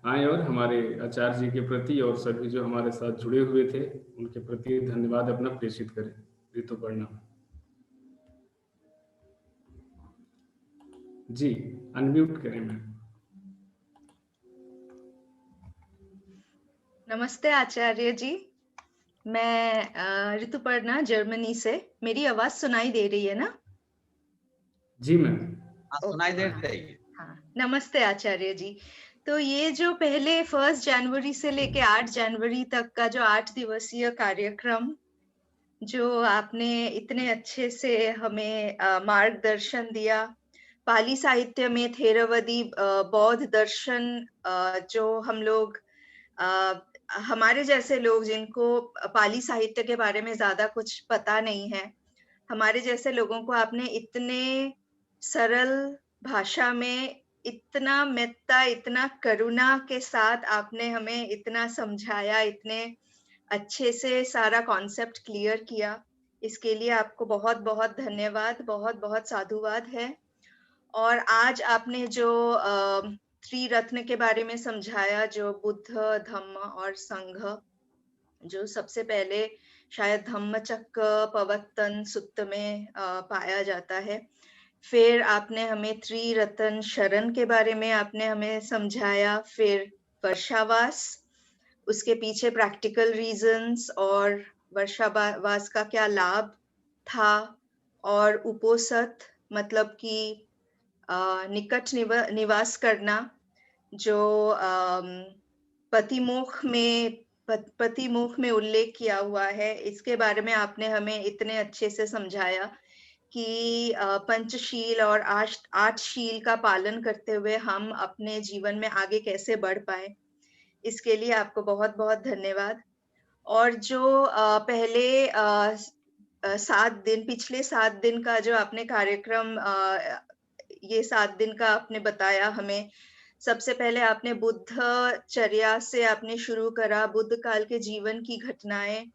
आए और हमारे आचार्य जी के प्रति और सभी जो हमारे साथ जुड़े हुए थे उनके प्रति धन्यवाद अपना प्रेषित करें। ऋतुपर्णा जी, अनम्यूट करें मैम। नमस्ते आचार्य जी, मैं ऋतुपर्णा जर्मनी से। मेरी आवाज सुनाई दे रही है ना? जी मैम। सुनाई दे रही है। हाँ, नमस्ते आचार्य जी। तो ये जो पहले 1 जनवरी से लेके 8 जनवरी तक का जो 8 दिवसीय कार्यक्रम जो आपने इतने अच्छे से हमें मार्गदर्शन दिया, पाली साहित्य में थेरवादी बौद्ध दर्शन जो हम लोग हमारे जैसे लोग जिनको पाली साहित्य के बारे में ज्यादा कुछ पता नहीं है, हमारे जैसे लोगों को आपने इतने सरल भाषा में इतना मेत्ता, इतना करुणा के साथ आपने हमें इतना समझाया, इतने अच्छे से सारा कॉन्सेप्ट क्लियर किया। इसके लिए आपको बहुत बहुत धन्यवाद, बहुत बहुत साधुवाद है। और आज आपने जो त्रिरत्न के बारे में समझाया, जो बुद्ध, धम्म और संघ, जो सबसे पहले शायद धम्मचक्र प्रवर्तन सुत्त में पाया जाता है। फिर आपने हमें त्रिरत्न शरण के बारे में आपने हमें समझाया, फिर वर्षावास, उसके पीछे प्रैक्टिकल रीजंस और वर्षावास का क्या लाभ था, और उपोसत मतलब कि निकट निवास करना, जो पतिमोक्ष में उल्लेख किया हुआ है, इसके बारे में आपने हमें इतने अच्छे से समझाया कि पंचशील और 8 शील का पालन करते हुए हम अपने जीवन में आगे कैसे बढ़ पाए। इसके लिए आपको बहुत बहुत धन्यवाद। और जो पहले 7 दिन, पिछले 7 दिन का जो आपने कार्यक्रम, ये 7 दिन का आपने बताया हमें। सबसे पहले आपने बुद्धचर्या से आपने शुरू करा, बुद्ध काल के जीवन की घटनाएं,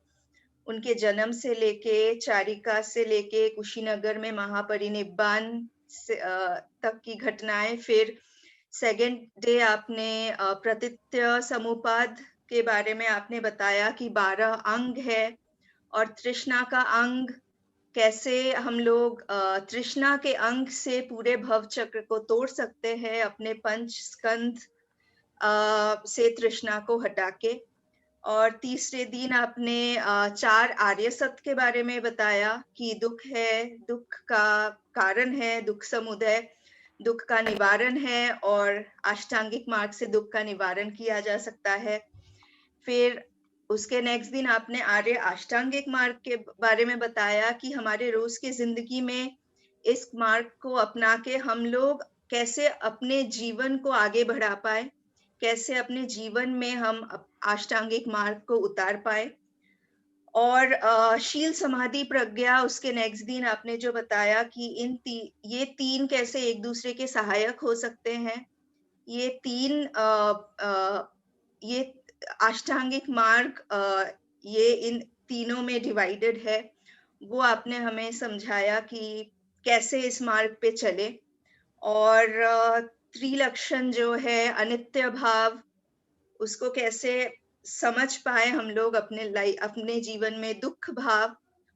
उनके जन्म से लेके, चारिका से लेके कुशीनगर में महापरिनिब्बान तक की घटनाएं। फिर सेकेंड डे आपने प्रतित्य समुपाद के बारे में आपने बताया कि 12 अंग है, और तृष्णा का अंग, कैसे हम लोग तृष्णा के अंग से पूरे भव चक्र को तोड़ सकते हैं अपने 5 स्कंध से तृष्णा को हटा के। और तीसरे दिन आपने 4 आर्य सत्य के बारे में बताया कि दुख है, दुख का कारण है, दुख समुदय, दुख का निवारण है, और अष्टांगिक मार्ग से दुख का निवारण किया जा सकता है। फिर उसके नेक्स्ट दिन आपने आर्य अष्टांगिक मार्ग के बारे में बताया कि हमारे रोज की जिंदगी में इस मार्ग को अपना के हम लोग कैसे अपने जीवन को आगे बढ़ा पाए, कैसे अपने जीवन में हम अष्टांगिक मार्ग को उतार पाए। और शील समाधि प्रज्ञा, उसके नेक्स्ट दिन आपने जो बताया कि ये 3 कैसे एक दूसरे के सहायक हो सकते हैं। ये 3 ये अष्टांगिक मार्ग ये इन तीनों में डिवाइडेड है, वो आपने हमें समझाया कि कैसे इस मार्ग पे चले। और त्रिलक्षण जो है, अनित्य भाव, उसको कैसे समझ पाए हम लोग अपने जीवन में, दुख भाव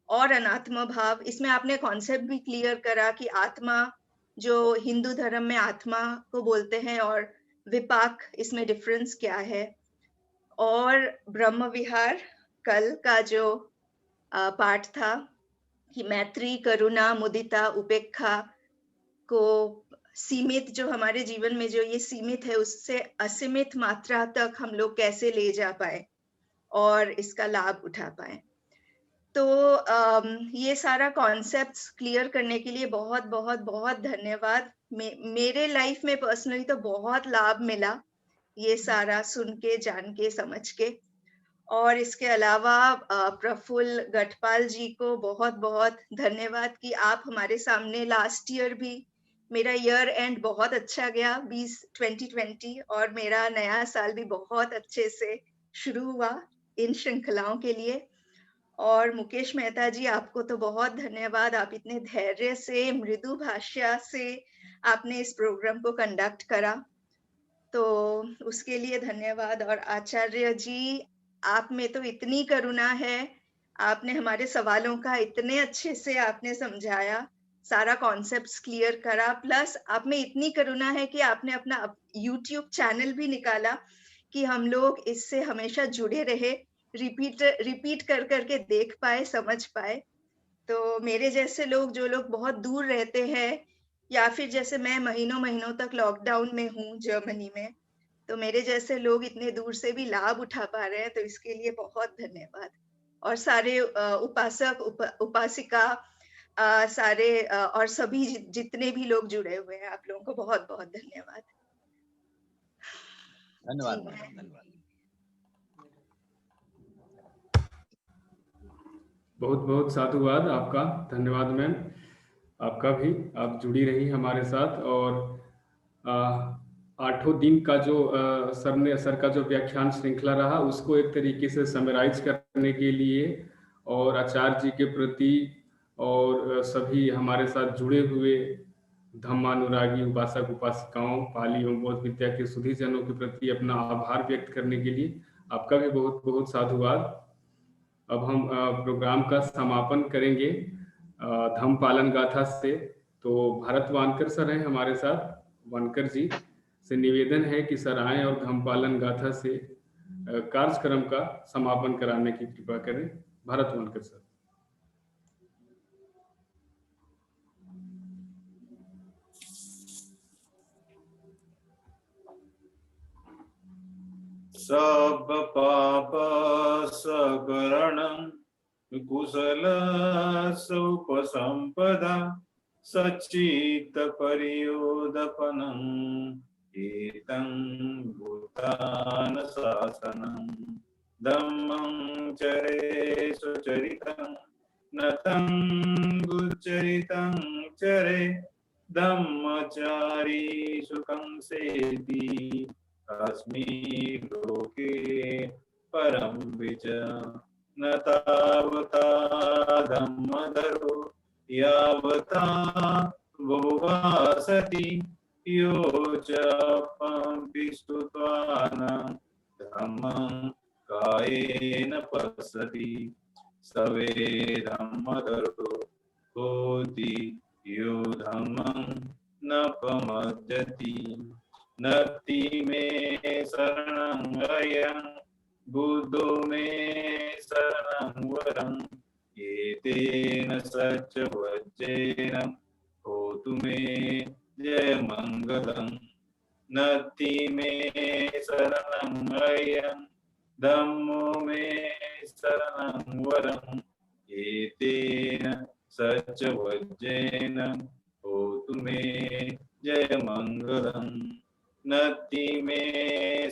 और अनात्म भाव। इसमें आपने कॉन्सेप्ट भी क्लियर करा कि आत्मा, जो हिंदू धर्म में आत्मा को बोलते हैं, और विपाक, इसमें डिफरेंस क्या है। और ब्रह्म विहार कल का जो पाठ था, कि मैत्री, करुणा, मुदिता, उपेक्षा को सीमित, जो हमारे जीवन में जो ये सीमित है, उससे असीमित मात्रा तक हम लोग कैसे ले जा पाए और इसका लाभ उठा पाए। तो ये सारा कॉन्सेप्ट्स क्लियर करने के लिए बहुत बहुत बहुत धन्यवाद। मेरे लाइफ में पर्सनली तो बहुत लाभ मिला ये सारा सुन के, जान के, समझ के। और इसके अलावा प्रफुल्ल गढ़पाल जी को बहुत बहुत धन्यवाद कि आप हमारे सामने, लास्ट ईयर भी मेरा ईयर एंड बहुत अच्छा गया 2020, और मेरा नया साल भी बहुत अच्छे से शुरू हुआ इन श्रृंखलाओं के लिए। और मुकेश मेहता जी, आपको तो बहुत धन्यवाद, आप इतने धैर्य से, मृदु भाषा से आपने इस प्रोग्राम को कंडक्ट करा, तो उसके लिए धन्यवाद। और आचार्य जी, आप में तो इतनी करुणा है, आपने हमारे सवालों का इतने अच्छे से आपने समझाया, सारा कॉन्सेप्ट्स क्लियर करा, प्लस आप में इतनी करुणा है कि आपने अपना YouTube चैनल भी निकाला कि हम लोग इससे हमेशा जुड़े रहे, रिपीट कर करके देख पाए, समझ पाए। तो मेरे जैसे लोग, जो लोग बहुत दूर रहते हैं, या फिर जैसे मैं महीनों महीनों तक लॉकडाउन में हूँ जर्मनी में, तो मेरे जैसे लोग इतने दूर से भी लाभ उठा पा रहे हैं, तो इसके लिए बहुत धन्यवाद। और सारे उपासक, उपासिका, सारे और सभी जितने भी लोग जुड़े हुए हैं, आप लोगों को बहुत बहुत धन्यवाद। धन्यवाद। बहुत बहुत साधुवाद आपका, धन्यवाद मैम आपका भी, आप जुड़ी रही हमारे साथ। और 8 दिन का जो सर का जो व्याख्यान श्रृंखला रहा, उसको एक तरीके से समराइज करने के लिए, और आचार्य जी के प्रति और सभी हमारे साथ जुड़े हुए धम्मानुरागी उपासक उपासिकाओं, पाली एवं बौद्ध विद्या के सुधी जनों के प्रति अपना आभार व्यक्त करने के लिए आपका भी बहुत बहुत साधुवाद। अब हम प्रोग्राम का समापन करेंगे धम्म पालन गाथा से। तो भारत वानकर सर हैं हमारे साथ, वानकर जी से निवेदन है कि सर आएं और धम्म पालन गाथा से कार्यक्रम का समापन कराने की कृपा करें। भारत वानकर सर। सब पाप सकरणं कुशल उपसंपदा सच्चित परियोदपनं एतं भूतान शासनं धम्मं चरे सुचरितं नतं गुचरितं चरे धम्मचारी सुखं सेति अस्मि लोके परं विच न तावता धम्मधरो यावता भुवासति यो च पंपि स्तुत्वान धम्मं कायेन पश्यति सवे धम्मधरो होति यो धम्मं न पमज्जति नत्ति मे शरणं अयं बुद्धो मे शरणं वरं एतेन सच्चवज्जेन होतु मे जय मंगलम् नत्ति मे शरणं अयं धम्मो मे शरणं वरं एतेन सच्चवज्जेन होतु मे जय मंगलम् नत्ति मे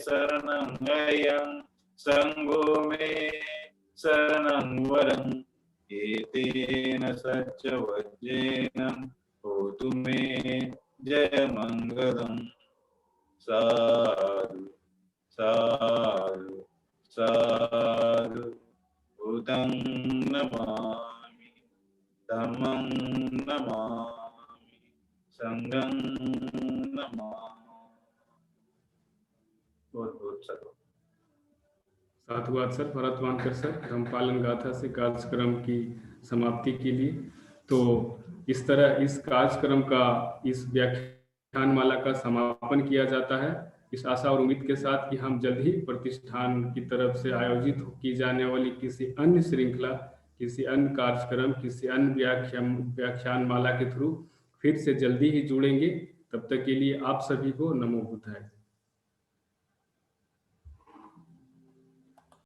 शरणं अयं संघो मे शरणं वरं एतेन सच्चवज्जेन होतु मे जय मंगलम् साधु साधु साधु बुद्धं नमामि धम्मं नमामि संघं नमामि। बहुत बहुत साधुवाद सर, भरत वानकर सर, धम्म पालन गाथा से कार्यक्रम की समाप्ति के लिए। तो इस तरह इस कार्यक्रम का, इस व्याख्यान माला का समापन किया जाता है, इस आशा और उम्मीद के साथ कि हम जल्द ही प्रतिष्ठान की तरफ से आयोजित की जाने वाली किसी अन्य श्रृंखला किसी अन्य कार्यक्रम, किसी अन्य व्याख्यान माला के थ्रू फिर से जल्दी ही जुड़ेंगे। तब तक के लिए आप सभी को नमो बुद्धाय।